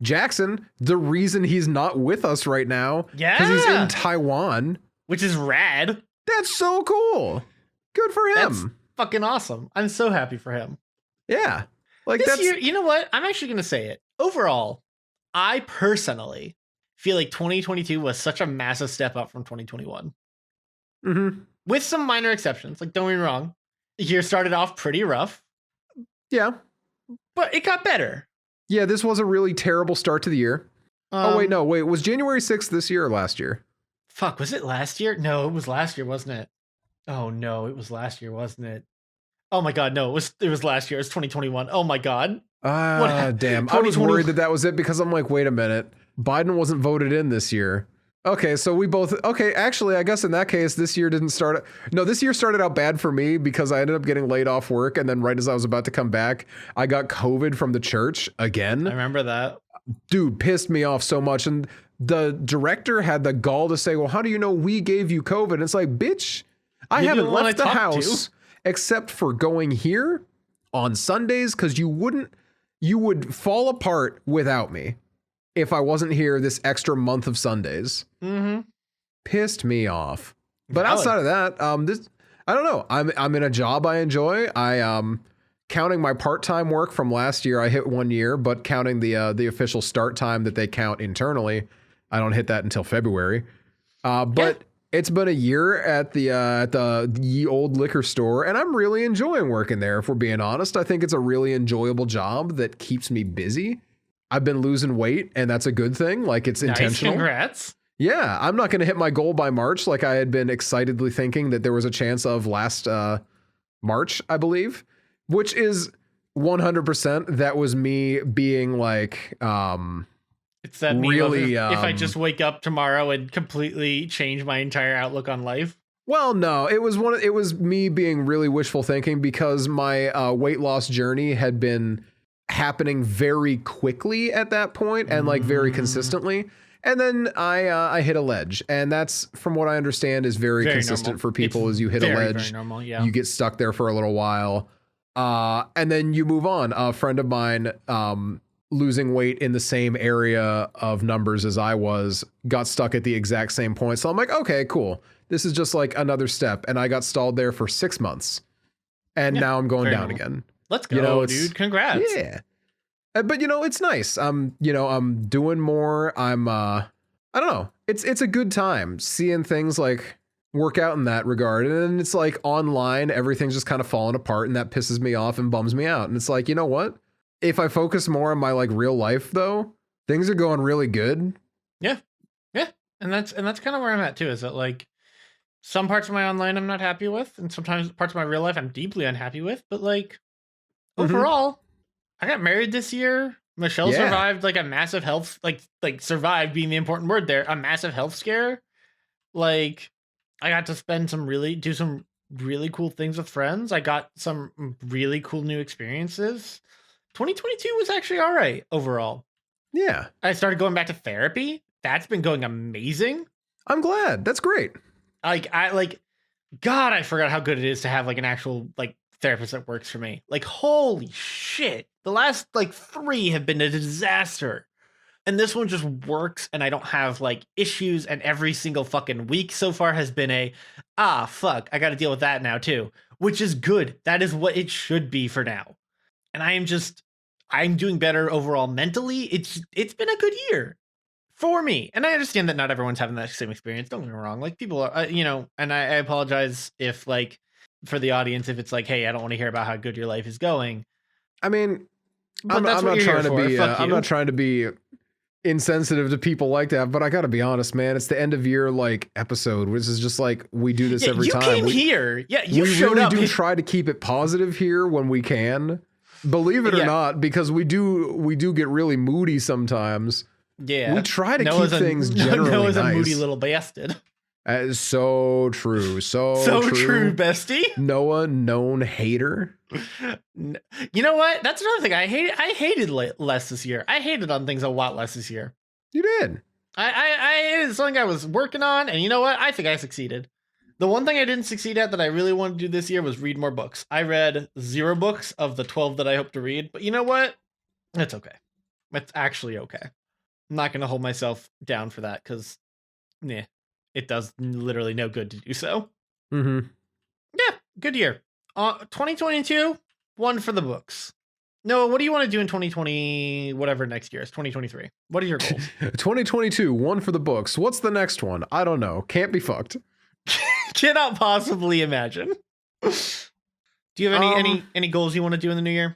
Speaker 1: Jackson, the reason he's not with us right now, because he's in Taiwan,
Speaker 2: which is rad.
Speaker 1: That's so cool. Good for him.
Speaker 2: That's fucking awesome. I'm so happy for him.
Speaker 1: Yeah, like
Speaker 2: this year. You know what? I'm actually gonna say it. Overall, I personally feel like 2022 was such a massive step up from 2021.
Speaker 1: Mm-hmm.
Speaker 2: With some minor exceptions. Like, don't get me wrong, the year started off pretty rough.
Speaker 1: Yeah,
Speaker 2: but it got better.
Speaker 1: Yeah, this was a really terrible start to the year. Was January 6th this year or last year?
Speaker 2: Fuck, was it last year? No, it was last year, wasn't it? Oh no, it was last year, wasn't it? Oh my god, no, it was last year. It's 2021. Oh my god.
Speaker 1: Damn. I was worried that was it because I'm like, wait a minute. Biden wasn't voted in this year. Okay, so actually, I guess in that case, this year didn't start. No, this year started out bad for me because I ended up getting laid off work. And then right as I was about to come back, I got COVID from the church again.
Speaker 2: I remember that.
Speaker 1: Dude, pissed me off so much. And the director had the gall to say, well, how do you know we gave you COVID? And it's like, bitch, I haven't left the house except for going here on Sundays because you would fall apart without me if I wasn't here this extra month of Sundays.
Speaker 2: Mm-hmm.
Speaker 1: Pissed me off. But outside of that, I don't know. I'm in a job I enjoy. Counting my part-time work from last year, I hit 1 year, but counting the official start time that they count internally, I don't hit that until February. It's been a year at the ye old liquor store, and I'm really enjoying working there. If we're being honest, I think it's a really enjoyable job that keeps me busy. I've been losing weight, and that's a good thing. Like, it's intentional.
Speaker 2: Congrats.
Speaker 1: Yeah, I'm not going to hit my goal by March like I had been excitedly thinking that there was a chance of last March, I believe, which is 100%. That was me being like,
Speaker 2: it's that really. If I just wake up tomorrow and completely change my entire outlook on life.
Speaker 1: Well, no, it was me being really wishful thinking because my weight loss journey had been happening very quickly at that point and like very consistently. And then I hit a ledge, and that's, from what I understand, is very consistent normal for people. As you hit a ledge,
Speaker 2: very normal, yeah.
Speaker 1: You get stuck there for a little while, and then you move on. A friend of mine, losing weight in the same area of numbers as I was, got stuck at the exact same point. So I'm like, okay, cool. This is just like another step, and I got stalled there for 6 months, and now I'm going down again.
Speaker 2: Let's go, dude. Congrats.
Speaker 1: Yeah. But it's nice. I'm doing more. I don't know. It's a good time seeing things like work out in that regard. And then it's like online, everything's just kind of falling apart, and that pisses me off and bums me out. And it's like, you know what? If I focus more on my like real life though, things are going really good.
Speaker 2: Yeah. Yeah. And that's kind of where I'm at too, is that like some parts of my online I'm not happy with, and sometimes parts of my real life I'm deeply unhappy with, but like overall, I got married this year. Michelle survived like a massive health, like survived being the important word there, a massive health scare. Like I got to do some really cool things with friends. I got some really cool new experiences. 2022 was actually all right overall.
Speaker 1: Yeah.
Speaker 2: I started going back to therapy. That's been going amazing.
Speaker 1: I'm glad. That's great.
Speaker 2: God, I forgot how good it is to have like an actual like therapist that works for me. Like, holy shit. The last like 3 have been a disaster. And this one just works, and I don't have like issues, and every single fucking week so far has been fuck, I gotta deal with that now too. Which is good. That is what it should be for now. And I'm doing better overall mentally. It's been a good year for me. And I understand that not everyone's having that same experience. Don't get me wrong. Like people are, and I apologize if like for the audience, if it's like, hey, I don't want to hear about how good your life is going.
Speaker 1: I mean,
Speaker 2: but I'm not
Speaker 1: trying to be insensitive to people like that, but I gotta be honest, man. It's the end of year like episode, which is just like we do this every time.
Speaker 2: You came here. Yeah, you showed up.
Speaker 1: We really do try to keep it positive here when we can. Believe it or not, because we do get really moody sometimes.
Speaker 2: Yeah,
Speaker 1: we try to keep things generally
Speaker 2: Noah's
Speaker 1: nice.
Speaker 2: A moody little bastard.
Speaker 1: So true. So
Speaker 2: true, bestie.
Speaker 1: Noah, known hater.
Speaker 2: You know what? That's another thing. I hated less this year. I hated on things a lot less this year.
Speaker 1: You did.
Speaker 2: I hated something I was working on, and you know what? I think I succeeded. The one thing I didn't succeed at that I really wanted to do this year was read more books. I read 0 books of the 12 that I hope to read, but you know what? It's okay. It's actually okay. I'm not going to hold myself down for that because, it does literally no good to do so.
Speaker 1: Mm-hmm.
Speaker 2: Yeah, good year. 2022, 1 for the books. Noah, what do you want to do in 2020, whatever next year is, 2023? What are your goals?
Speaker 1: 2022, 1 for the books. What's the next one? I don't know. Can't be fucked.
Speaker 2: Cannot possibly imagine. Do you have any goals you want to do in the new year?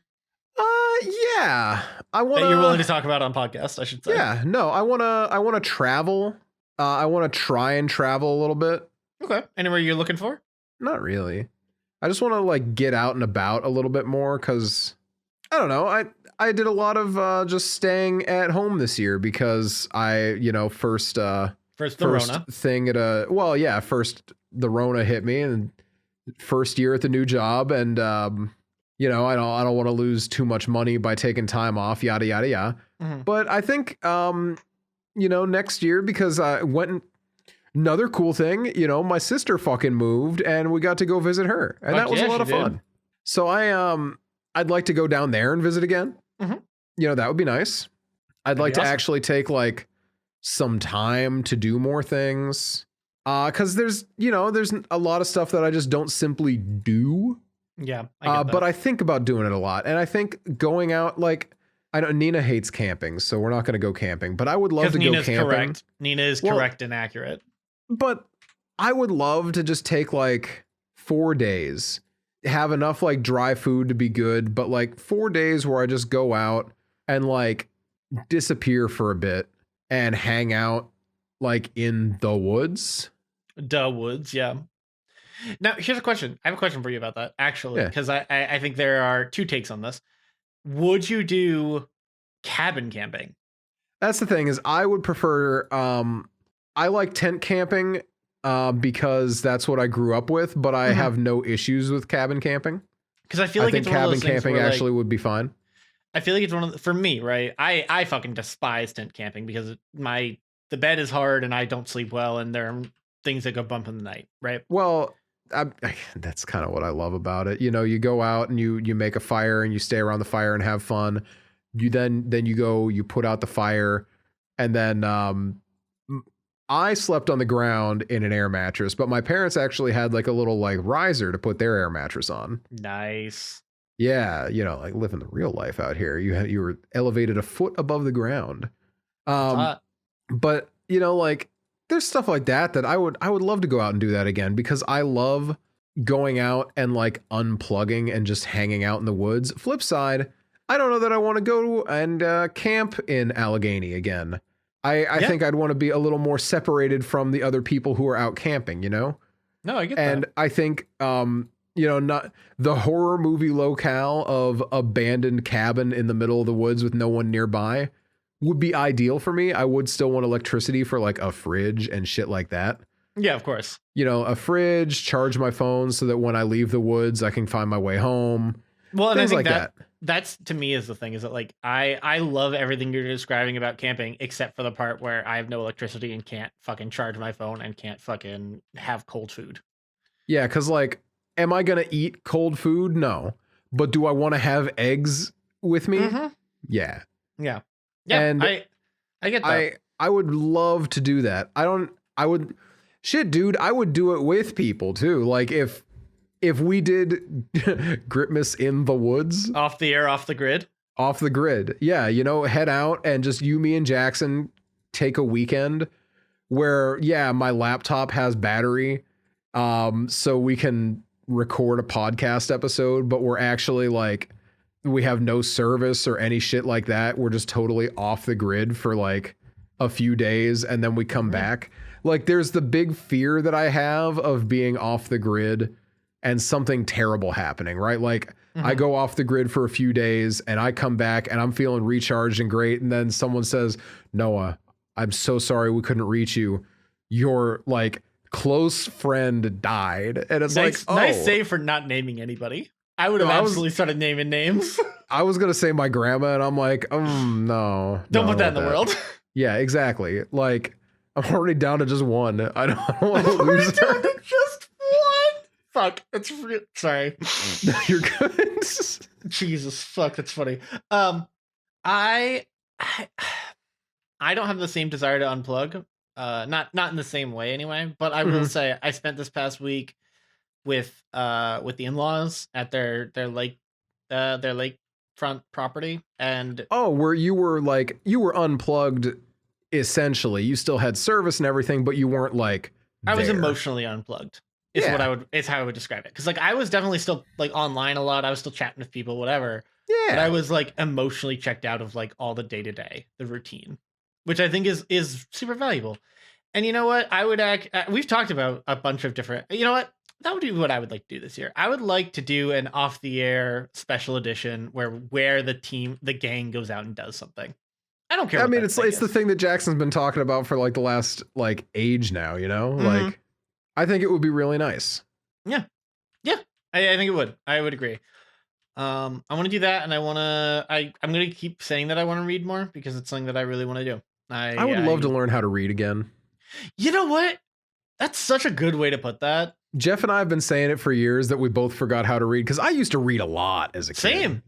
Speaker 1: Yeah. I want
Speaker 2: that you're willing to talk about on podcast, I should say.
Speaker 1: Yeah, no, I want to travel. I want to try and travel a little bit.
Speaker 2: Okay. Anywhere you're looking for?
Speaker 1: Not really. I just want to like get out and about a little bit more cuz I don't know. I did a lot of just staying at home this year because first
Speaker 2: Rona
Speaker 1: thing at first the Rona hit me, and first year at the new job, and I don't want to lose too much money by taking time off, yada yada yada.
Speaker 2: Mm-hmm.
Speaker 1: But I think next year, because I went, another cool thing, my sister fucking moved and we got to go visit her, and that was a lot of fun. So I'd like to go down there and visit again.
Speaker 2: Mm-hmm.
Speaker 1: That would be nice. I'd like to actually take like some time to do more things. Cause there's a lot of stuff that I just don't simply do.
Speaker 2: Yeah.
Speaker 1: But I think about doing it a lot. And I think going out, like, I know Nina hates camping, so we're not going to go camping, but I would love to
Speaker 2: Nina's
Speaker 1: go camping.
Speaker 2: Correct. Nina is correct and accurate.
Speaker 1: But I would love to just take like 4 days, have enough like dry food to be good, but like 4 days where I just go out and like disappear for a bit and hang out like in the woods.
Speaker 2: Yeah. Now, here's a question. I have a question for you about that, actually, because I think there are 2 takes on this. Would you do cabin camping?
Speaker 1: That's the thing, is I would prefer, I like tent camping because that's what I grew up with, but I have no issues with cabin camping.
Speaker 2: Because I feel like
Speaker 1: I think cabin camping actually would be fine.
Speaker 2: I feel like it's for me, right? I fucking despise tent camping because the bed is hard and I don't sleep well, and there are things that go bump in the night, right?
Speaker 1: Well, that's kind of what I love about it. You go out and you make a fire and you stay around the fire and have fun. You then you go, you put out the fire, and then I slept on the ground in an air mattress, but my parents actually had like a little like riser to put their air mattress on.
Speaker 2: Nice.
Speaker 1: Yeah, like living the real life out here. You were elevated a foot above the ground. But like there's stuff like that I would love to go out and do that again, because I love going out and like unplugging and just hanging out in the woods. Flip side, I don't know that I want to go and camp in Allegheny again. I think I'd want to be a little more separated from the other people who are out camping, you know?
Speaker 2: No, I get that.
Speaker 1: And I think, not the horror movie locale of abandoned cabin in the middle of the woods with no one nearby would be ideal for me. I would still want electricity for like a fridge and shit like that.
Speaker 2: Yeah, of course.
Speaker 1: A fridge, charge my phone so that when I leave the woods, I can find my way home.
Speaker 2: Well, and
Speaker 1: things
Speaker 2: I think
Speaker 1: like that.
Speaker 2: That's to me is the thing, is that like I love everything you're describing about camping, except for the part where I have no electricity and can't fucking charge my phone and can't fucking have cold food.
Speaker 1: Yeah, because like, am I going to eat cold food? No. But do I want to have eggs with me?
Speaker 2: Mm-hmm.
Speaker 1: Yeah.
Speaker 2: Yeah. Yeah. And I get that.
Speaker 1: I would love to do that. I would do it with people too. Like if we did Gritmas in the woods.
Speaker 2: Off the air, off the grid.
Speaker 1: Off the grid. Yeah, head out and just you, me, and Jackson take a weekend where, my laptop has battery. So we can record a podcast episode, but we're actually like, we have no service or any shit like that. We're just totally off the grid for like a few days and then we come back. Like there's the big fear that I have of being off the grid and something terrible happening, right? Like I go off the grid for a few days and I come back and I'm feeling recharged and great. And then someone says, Noah, I'm so sorry we couldn't reach you. Your like close friend died. And it's
Speaker 2: nice save for not naming anybody. I would have absolutely started naming names. I
Speaker 1: was going to say my grandma and I'm like, no.
Speaker 2: Don't put that in the world.
Speaker 1: Yeah, exactly. Like I'm already down to just one. I don't want to lose her.
Speaker 2: Down to just one. Fuck. It's sorry.
Speaker 1: You're good.
Speaker 2: Jesus, fuck. That's funny. I don't have the same desire to unplug. Not in the same way anyway. But I will say I spent this past week with the in-laws at their lakefront property, and
Speaker 1: where you were unplugged. Essentially, you still had service and everything, but you weren't like
Speaker 2: I was emotionally unplugged. Is how I would describe it. Because like I was definitely still like online a lot. I was still chatting with people, whatever. Yeah. But I was like emotionally checked out of like all the day-to-day, the routine, which I think is super valuable. And you know what? I would we've talked about a bunch of different. You know what? That would be what I would like to do this year. I would like to do an off the air special edition where the gang goes out and does something. I don't care.
Speaker 1: I mean, it's the thing that Jackson's been talking about for like the last like age now, like I think it would be really nice.
Speaker 2: Yeah. Yeah. I think it would. I would agree. I want to do that. And I'm going to keep saying that I want to read more because it's something that I really want to do. I would
Speaker 1: love to learn how to read again.
Speaker 2: You know what? That's such a good way to put that.
Speaker 1: Jeff and I have been saying it for years that we both forgot how to read because I used to read a lot as a kid.
Speaker 2: Same.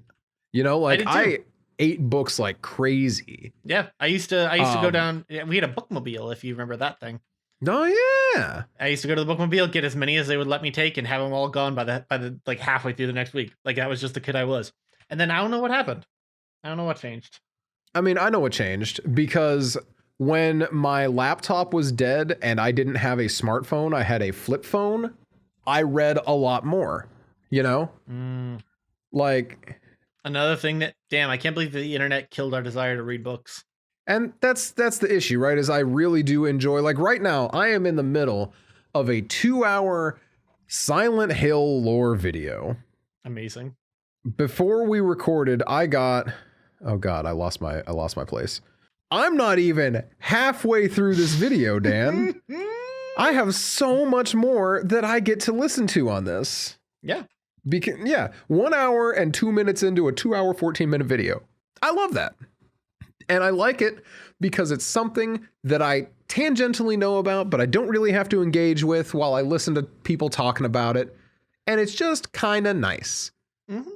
Speaker 1: I ate books like crazy.
Speaker 2: Yeah, I used to go down. We had a bookmobile, if you remember that thing.
Speaker 1: Oh yeah.
Speaker 2: I used to go to the bookmobile, get as many as they would let me take, and have them all gone by the like halfway through the next week. Like that was just the kid I was. And then I don't know what happened. I don't know what changed.
Speaker 1: I mean, I know what changed because when my laptop was dead and I didn't have a smartphone, I had a flip phone. I read a lot more. Like.
Speaker 2: Another thing that, damn, I can't believe the internet killed our desire to read books.
Speaker 1: And that's the issue, right? Is I really do enjoy, like right now, I am in the middle of a 2-hour Silent Hill lore video.
Speaker 2: Amazing.
Speaker 1: Before we recorded, I got, oh God, I lost my place. I'm not even halfway through this video, Dan. I have so much more that I get to listen to on this.
Speaker 2: Yeah.
Speaker 1: 1 hour and 2 minutes into a 2-hour, 14-minute video. I love that. And I like it because it's something that I tangentially know about, but I don't really have to engage with while I listen to people talking about it. And it's just kind of nice. Mm-hmm.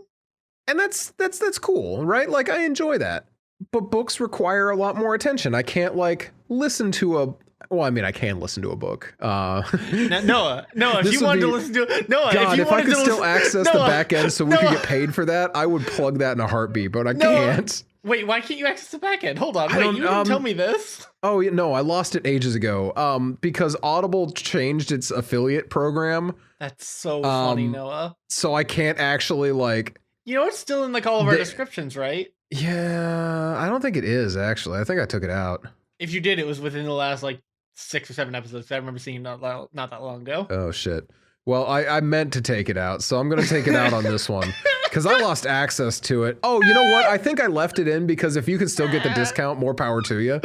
Speaker 1: And that's cool, right? Like I enjoy that. But books require a lot more attention. I can't like listen to I can listen to a book.
Speaker 2: Noah, if you wanted to listen to it, Noah,
Speaker 1: God, if I could still access the back end so we could get paid for that, I would plug that in a heartbeat, but I can't.
Speaker 2: Wait, why can't you access the back end? Hold on. Wait, you didn't tell me this.
Speaker 1: Oh, no, I lost it ages ago. Because Audible changed its affiliate program.
Speaker 2: That's so funny, Noah.
Speaker 1: So I can't actually like.
Speaker 2: It's still in like all of our descriptions, right?
Speaker 1: Yeah, I don't think it is actually. I think I took it out.
Speaker 2: If you did, it was within the last like 6 or 7 episodes. I remember seeing it not that long ago.
Speaker 1: Oh shit. Well, I meant to take it out, so I'm gonna take it out on this one because I lost access to it. Oh, you know what? I think I left it in because if you can still get the discount, more power to you.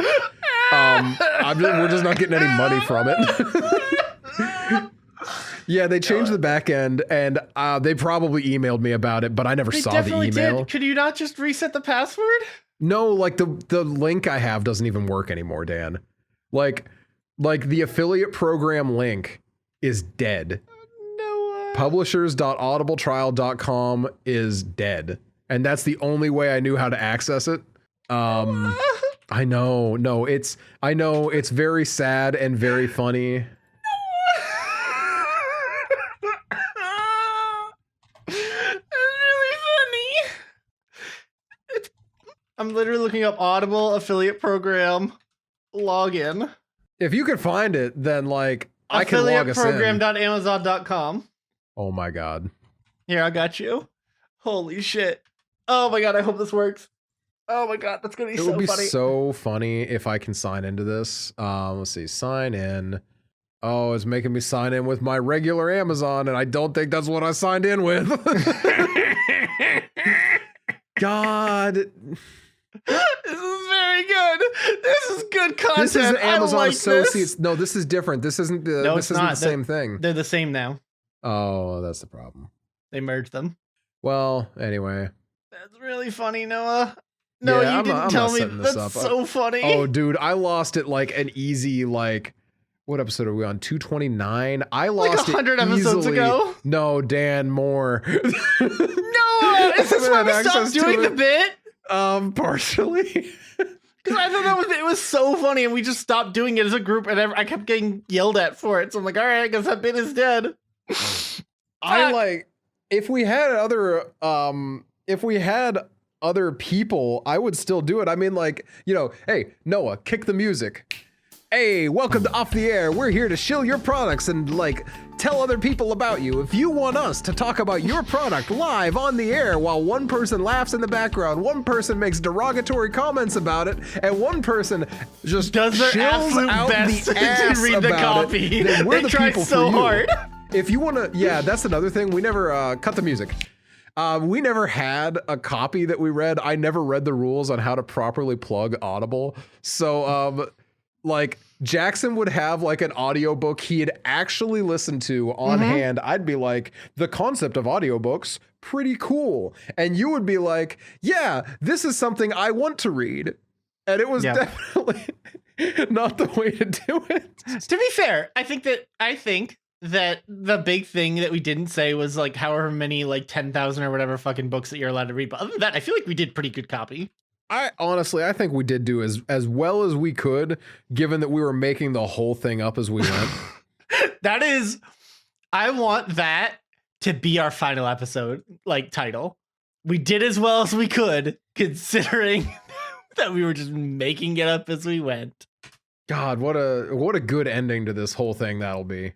Speaker 1: We're just not getting any money from it. Yeah, they changed the back end, and they probably emailed me about it, but I never saw the email.
Speaker 2: Did. Could you not just reset the password?
Speaker 1: No, like the link I have doesn't even work anymore, Dan. Like the affiliate program link is dead. Publishers.audibletrial.com is dead, and that's the only way I knew how to access it. I know, it's very sad and very funny.
Speaker 2: I'm literally looking up Audible affiliate program login.
Speaker 1: If you can find it, then like I can log us in.
Speaker 2: Affiliateprogram.amazon.com.
Speaker 1: Oh my god.
Speaker 2: Here, I got you. Holy shit. Oh my god, I hope this works. Oh my god, that's gonna be so funny. It would be
Speaker 1: so funny if I can sign into this. Let's see, sign in. Oh, it's making me sign in with my regular Amazon, and I don't think that's what I signed in with. God.
Speaker 2: This is very good. This is good content.
Speaker 1: This is Amazon
Speaker 2: like
Speaker 1: Associates.
Speaker 2: This.
Speaker 1: No, this is different. This isn't the same thing.
Speaker 2: They're the same now.
Speaker 1: Oh, that's the problem.
Speaker 2: They merged them.
Speaker 1: Well, anyway.
Speaker 2: That's really funny, Noah. No, yeah, you didn't tell me. That's so funny.
Speaker 1: Oh, dude, I lost it like an easy, like, what episode are we on? 229? I lost
Speaker 2: like 100 episodes ago?
Speaker 1: No, Dan, more.
Speaker 2: No, is this why we stopped doing the bit?
Speaker 1: Partially.
Speaker 2: Because I thought it was so funny, and we just stopped doing it as a group, and I kept getting yelled at for it. So I'm like, all right, I guess that bit is dead.
Speaker 1: If we had other people, I would still do it. I mean, like, hey, Noah, kick the music. Hey, welcome to Off the Air. We're here to shill your products and like tell other people about you. If you want us to talk about your product live on the air while one person laughs in the background, one person makes derogatory comments about it, and one person just
Speaker 2: does their absolute best to read the copy. They tried so hard.
Speaker 1: If you want to, yeah, that's another thing. We never cut the music. We never had a copy that we read. I never read the rules on how to properly plug Audible. So, like Jackson would have like an audiobook he had actually listened to on hand. I'd be like, the concept of audiobooks, pretty cool. And you would be like, yeah, this is something I want to read. And it was definitely not the way to do it.
Speaker 2: To be fair, I think that the big thing that we didn't say was like however many like 10,000 or whatever fucking books that you're allowed to read. But other than that, I feel like we did pretty good copy.
Speaker 1: I think we did do as well as we could, given that we were making the whole thing up as we went.
Speaker 2: I want that to be our final episode, like title. We did as well as we could, considering that we were just making it up as we went.
Speaker 1: God, what a good ending to this whole thing that'll be.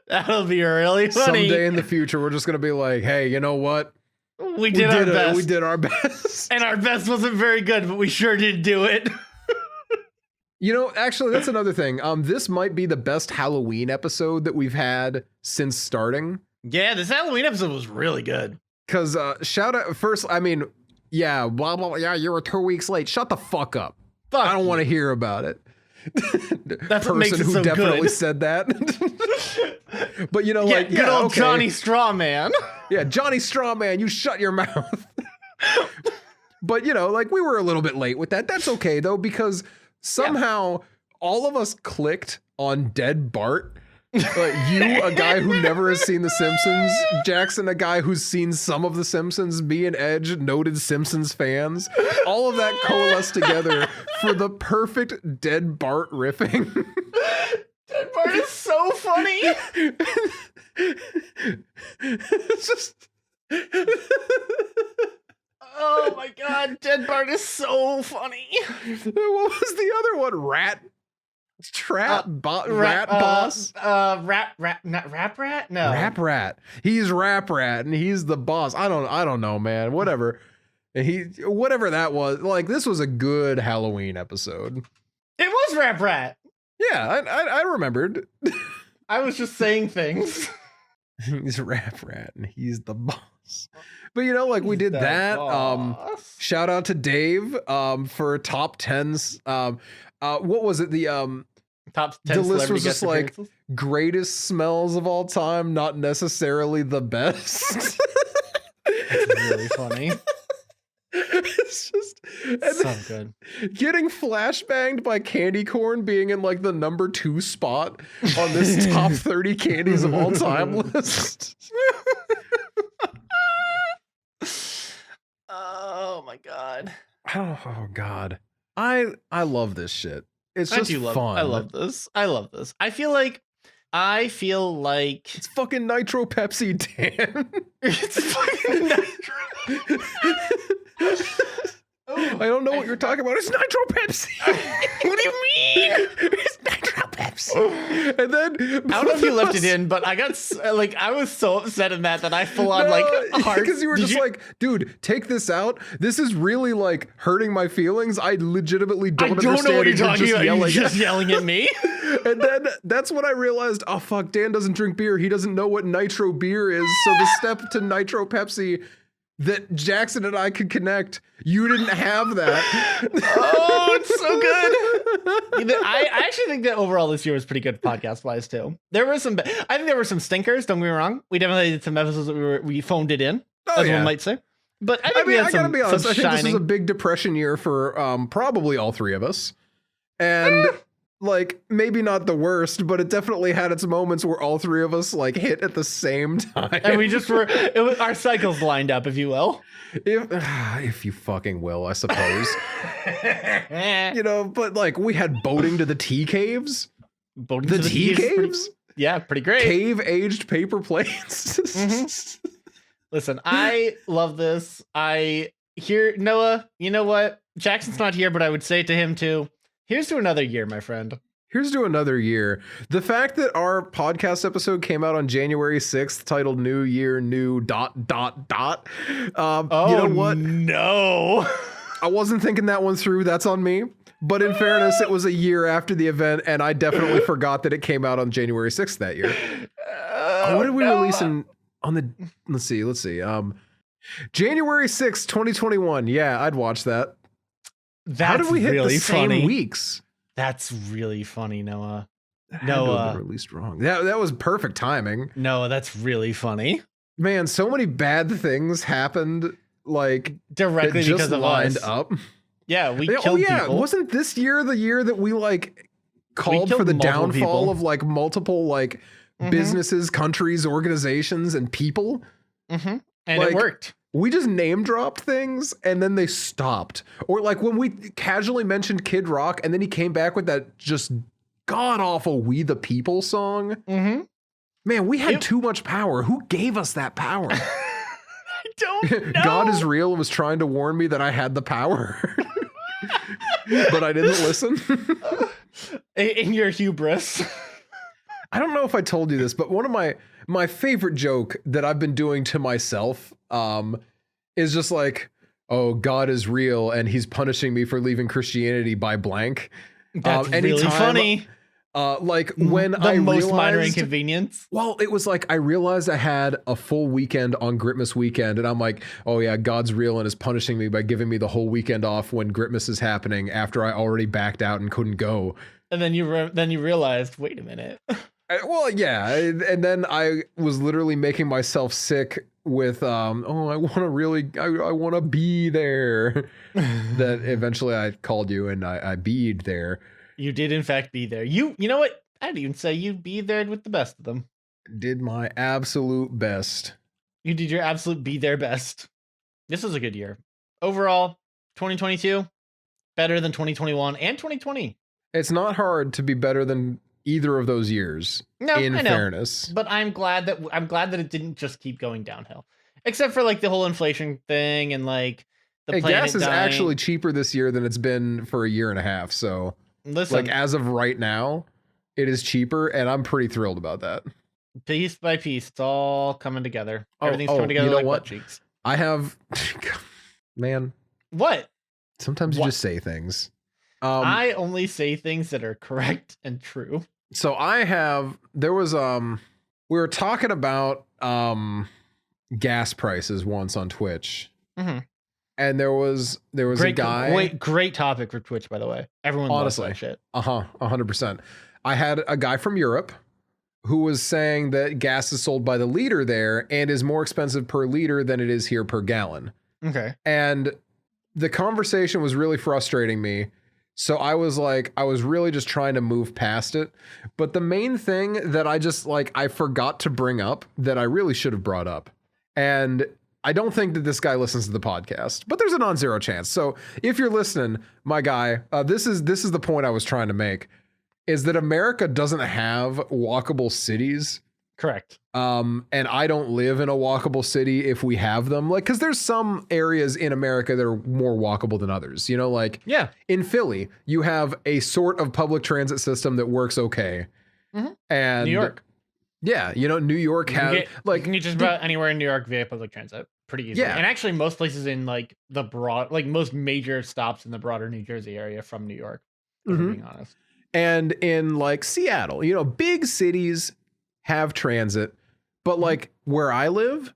Speaker 2: That'll be really funny.
Speaker 1: Someday in the future, we're just gonna be like, hey, you know what?
Speaker 2: We did our best.
Speaker 1: We did our best.
Speaker 2: And our best wasn't very good, but we sure did do it.
Speaker 1: Actually, that's another thing. This might be the best Halloween episode that we've had since starting.
Speaker 2: Yeah, this Halloween episode was really good.
Speaker 1: Because shout out first, I mean, yeah, blah, blah, blah, yeah, you were 2 weeks late. Shut the fuck up. I don't want to hear about it.
Speaker 2: That's what makes it so
Speaker 1: definitely
Speaker 2: good.
Speaker 1: Said that. But good
Speaker 2: old Johnny Strawman.
Speaker 1: Yeah, Johnny Strawman, you shut your mouth. But we were a little bit late with that. That's okay though, because somehow all of us clicked on Dead Bart. You, a guy who never has seen The Simpsons, Jackson, a guy who's seen some of The Simpsons, me and Edge, noted Simpsons fans. All of that coalesced together for the perfect Dead Bart riffing.
Speaker 2: Dead Bart is so funny.
Speaker 1: It's just...
Speaker 2: Oh my god, Dead Bart is so funny.
Speaker 1: What was the other one? Rat Boss?
Speaker 2: Not Rap Rat? No.
Speaker 1: Rap Rat. He's Rap Rat and he's the boss. I don't know, man. Whatever. Whatever that was. Like, this was a good Halloween episode.
Speaker 2: It was Rap Rat.
Speaker 1: Yeah, I remembered.
Speaker 2: I was just saying things.
Speaker 1: He's Rap Rat and he's the boss. But you know, like we did
Speaker 2: The
Speaker 1: that.
Speaker 2: boss.
Speaker 1: Shout out to Dave for top 10s. What was it? The
Speaker 2: Top 10
Speaker 1: the list was
Speaker 2: celebrity
Speaker 1: just
Speaker 2: guest
Speaker 1: like
Speaker 2: appearances?
Speaker 1: greatest smells of all time, not necessarily the best.
Speaker 2: That's really funny.
Speaker 1: It's just
Speaker 2: So good.
Speaker 1: getting flashbanged by candy corn being in like the number 2 spot on this top 30 candies of all time list.
Speaker 2: Oh my god.
Speaker 1: Oh god. I love this shit. It's just fun.
Speaker 2: I love this. I love this. I feel like
Speaker 1: It's fucking Nitro Pepsi, Dan.
Speaker 2: it's fucking Nitro.
Speaker 1: I don't know what you're talking about. It's Nitro Pepsi.
Speaker 2: What do you mean?
Speaker 1: It's Nitro Pepsi. And then
Speaker 2: I don't know if you left it in, but I got I was so upset in that I full on heart
Speaker 1: because you were just like, dude, take this out. This is really like hurting my feelings. I legitimately don't understand.
Speaker 2: know what you're
Speaker 1: it.
Speaker 2: talking about. You're
Speaker 1: Yelling.
Speaker 2: just yelling at me.
Speaker 1: And then that's when I realized, oh fuck, Dan doesn't drink beer. He doesn't know what nitro beer is. So the step to Nitro Pepsi that Jackson and I could connect, you didn't have that.
Speaker 2: Oh, it's so good. I actually think that overall this year was pretty good podcast wise too. There were some, I think there were some stinkers. Don't get me wrong. We definitely did some episodes that we phoned it in, as one might say. But I think we had
Speaker 1: I gotta be honest. I think
Speaker 2: shining.
Speaker 1: this was a big depression year for probably all three of us, and like maybe not the worst, but it definitely had its moments where all three of us like hit at the same time,
Speaker 2: and we just were. Our cycles lined up, if you will.
Speaker 1: If you fucking will, I suppose. You know, but like we had boating to the tea caves.
Speaker 2: Boating
Speaker 1: The
Speaker 2: to
Speaker 1: tea caves?
Speaker 2: Pretty great.
Speaker 1: Cave aged paper plates.
Speaker 2: Listen, I love this. I hear Noah. You know what? Jackson's not here, but I would say to him too. Here's to another year, my friend.
Speaker 1: Here's to another year. The fact that our podcast episode came out on January 6th, titled New Year, New ... You know what?
Speaker 2: No.
Speaker 1: I wasn't thinking that one through. That's on me. But in fairness, it was a year after the event, and I definitely forgot that it came out on January 6th that year. What did we release on the... Let's see. January 6th, 2021. Yeah, I'd watch that. How did we hit
Speaker 2: really
Speaker 1: the same
Speaker 2: funny.
Speaker 1: weeks?
Speaker 2: That's really funny, Noah.
Speaker 1: That had to have been released wrong. That was perfect timing.
Speaker 2: Noah, that's really funny.
Speaker 1: Man, so many bad things happened, like
Speaker 2: Directly
Speaker 1: that just
Speaker 2: because of
Speaker 1: lined
Speaker 2: us.
Speaker 1: up.
Speaker 2: Yeah, we killed people.
Speaker 1: Wasn't this year the year that we like called
Speaker 2: killed
Speaker 1: for the
Speaker 2: multiple
Speaker 1: downfall
Speaker 2: people.
Speaker 1: of like multiple like businesses, countries, organizations, and people?
Speaker 2: And
Speaker 1: Like,
Speaker 2: it worked.
Speaker 1: We just name dropped things and then they stopped. Or like when we casually mentioned Kid Rock and then he came back with that just god awful We the People song. Man, we had too much power. Who gave us that power?
Speaker 2: I don't know.
Speaker 1: God is real and was trying to warn me that I had the power. But I didn't listen.
Speaker 2: In your hubris.
Speaker 1: I don't know if I told you this, but one of my favorite joke that I've been doing to myself is just like, oh, God is real and he's punishing me for leaving Christianity by blank.
Speaker 2: That's really funny.
Speaker 1: Like when
Speaker 2: The
Speaker 1: I
Speaker 2: most
Speaker 1: realized,
Speaker 2: minor inconvenience.
Speaker 1: Well, it was like I realized I had a full weekend on Gritmas weekend, and I'm like, oh yeah, God's real and is punishing me by giving me the whole weekend off when Gritmas is happening after I already backed out and couldn't go.
Speaker 2: And then you realized, wait a minute.
Speaker 1: Well, yeah, and then I was literally making myself sick with, I want to be there. That eventually I called you and I beed there.
Speaker 2: You did in fact be there. You know what? I'd even say you'd be there with the best of them.
Speaker 1: Did my absolute best.
Speaker 2: You did your absolute be there best. This was a good year. Overall, 2022, better than 2021 and 2020.
Speaker 1: It's not hard to be better than either of those years.
Speaker 2: No,
Speaker 1: in
Speaker 2: I know.
Speaker 1: fairness.
Speaker 2: But I'm glad that it didn't just keep going downhill. Except for like the whole inflation thing and like the planet
Speaker 1: gas is
Speaker 2: dying.
Speaker 1: actually cheaper this year than it's been for a year and a half. So
Speaker 2: Listen,
Speaker 1: like as of right now, it is cheaper and I'm pretty thrilled about that.
Speaker 2: piece by piece, it's all coming together.
Speaker 1: Oh,
Speaker 2: Everything's coming together
Speaker 1: you know
Speaker 2: like
Speaker 1: what?
Speaker 2: butt cheeks.
Speaker 1: I have, man,
Speaker 2: What?
Speaker 1: sometimes you
Speaker 2: What?
Speaker 1: just say things.
Speaker 2: I only say things that are correct and true.
Speaker 1: So there was we were talking about gas prices once on Twitch.
Speaker 2: Mm-hmm.
Speaker 1: And there was a guy.
Speaker 2: Great topic for Twitch, by the way. Everyone loves that shit.
Speaker 1: 100%. I had a guy from Europe who was saying that gas is sold by the liter there and is more expensive per liter than it is here per gallon.
Speaker 2: Okay.
Speaker 1: And the conversation was really frustrating me. So I was really just trying to move past it. But the main thing that I forgot to bring up that I really should have brought up. And I don't think that this guy listens to the podcast, but there's a non-zero chance. So if you're listening, my guy, this is the point I was trying to make, is that America doesn't have walkable cities.
Speaker 2: Correct.
Speaker 1: And I don't live in a walkable city if we have them. Like, because there's some areas in America that are more walkable than others. You know, like in Philly, you have a sort of public transit system that works okay.
Speaker 2: Mm-hmm.
Speaker 1: And
Speaker 2: New York.
Speaker 1: Yeah, you know, New York has
Speaker 2: you can get just about anywhere in New York via public transit pretty easily.
Speaker 1: Yeah.
Speaker 2: And actually most places in like most major stops in the broader New Jersey area from New York, if I'm being honest.
Speaker 1: And in like Seattle, you know, big cities have transit, but like where I live,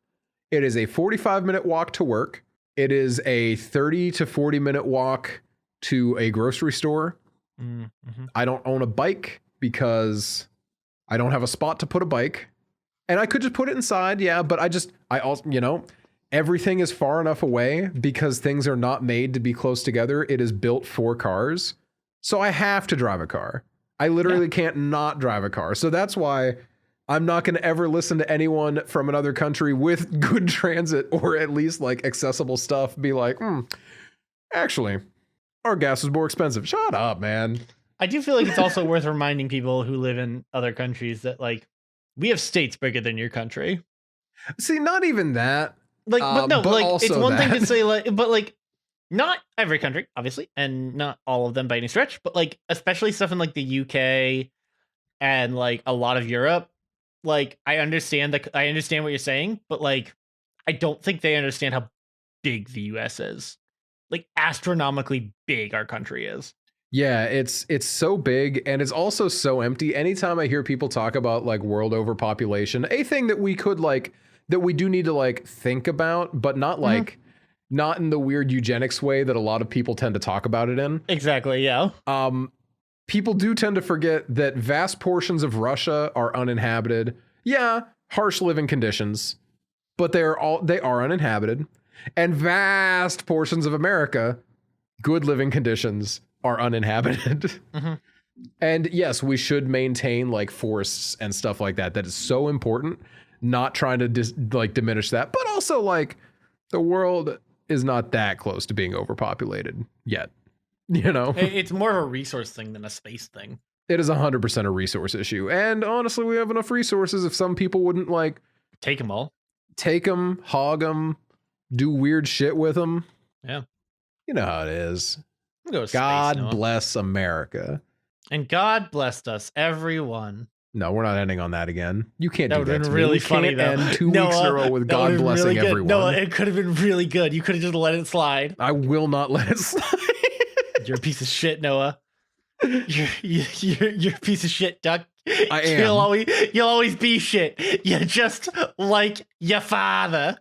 Speaker 1: it is a 45-minute walk to work. It is a 30 to 40-minute walk to a grocery store. Mm-hmm. I don't own a bike because I don't have a spot to put a bike, and I could just put it inside. Yeah. But I also, you know, everything is far enough away because things are not made to be close together. It is built for cars. So I have to drive a car. I literally can't not drive a car. So that's why I'm not going to ever listen to anyone from another country with good transit or at least like accessible stuff be like, actually, our gas is more expensive. Shut up, man.
Speaker 2: I do feel like it's also worth reminding people who live in other countries that like we have states bigger than your country.
Speaker 1: See, not even that.
Speaker 2: Like, but no,
Speaker 1: but
Speaker 2: like it's one
Speaker 1: that.
Speaker 2: thing to say like, but like not every country, obviously, and not all of them by any stretch, but like especially stuff in like the UK and like a lot of Europe. Like I understand what you're saying, but like I don't think they understand how big the US is. Like astronomically big our country is.
Speaker 1: Yeah, it's so big and it's also so empty. Anytime I hear people talk about like world overpopulation, a thing that we could like that we do need to like think about, but not like not in the weird eugenics way that a lot of people tend to talk about it in.
Speaker 2: Exactly, yeah.
Speaker 1: People do tend to forget that vast portions of Russia are uninhabited. Yeah, harsh living conditions, but they are uninhabited. And vast portions of America, good living conditions, are uninhabited. Mm-hmm. And yes, we should maintain like forests and stuff like that. That is so important. Not trying to diminish that, but also like the world is not that close to being overpopulated yet. You know,
Speaker 2: it's more of a resource thing than a space thing.
Speaker 1: It is 100% a resource issue. And honestly, we have enough resources if some people wouldn't like
Speaker 2: take them all,
Speaker 1: hog them, do weird shit with them.
Speaker 2: Yeah.
Speaker 1: You know how it is.
Speaker 2: God
Speaker 1: bless America.
Speaker 2: And God blessed us, everyone.
Speaker 1: No, we're not ending on that again. You can't do that.
Speaker 2: That would have been really funny, though.
Speaker 1: End 2 weeks in a row with God blessing
Speaker 2: really
Speaker 1: everyone.
Speaker 2: No, it could have been really good. You could have just let it slide.
Speaker 1: I will not let it slide.
Speaker 2: You're a piece of shit, Noah. You're a piece of shit, Duck.
Speaker 1: I am.
Speaker 2: You'll always be shit. You're just like your father.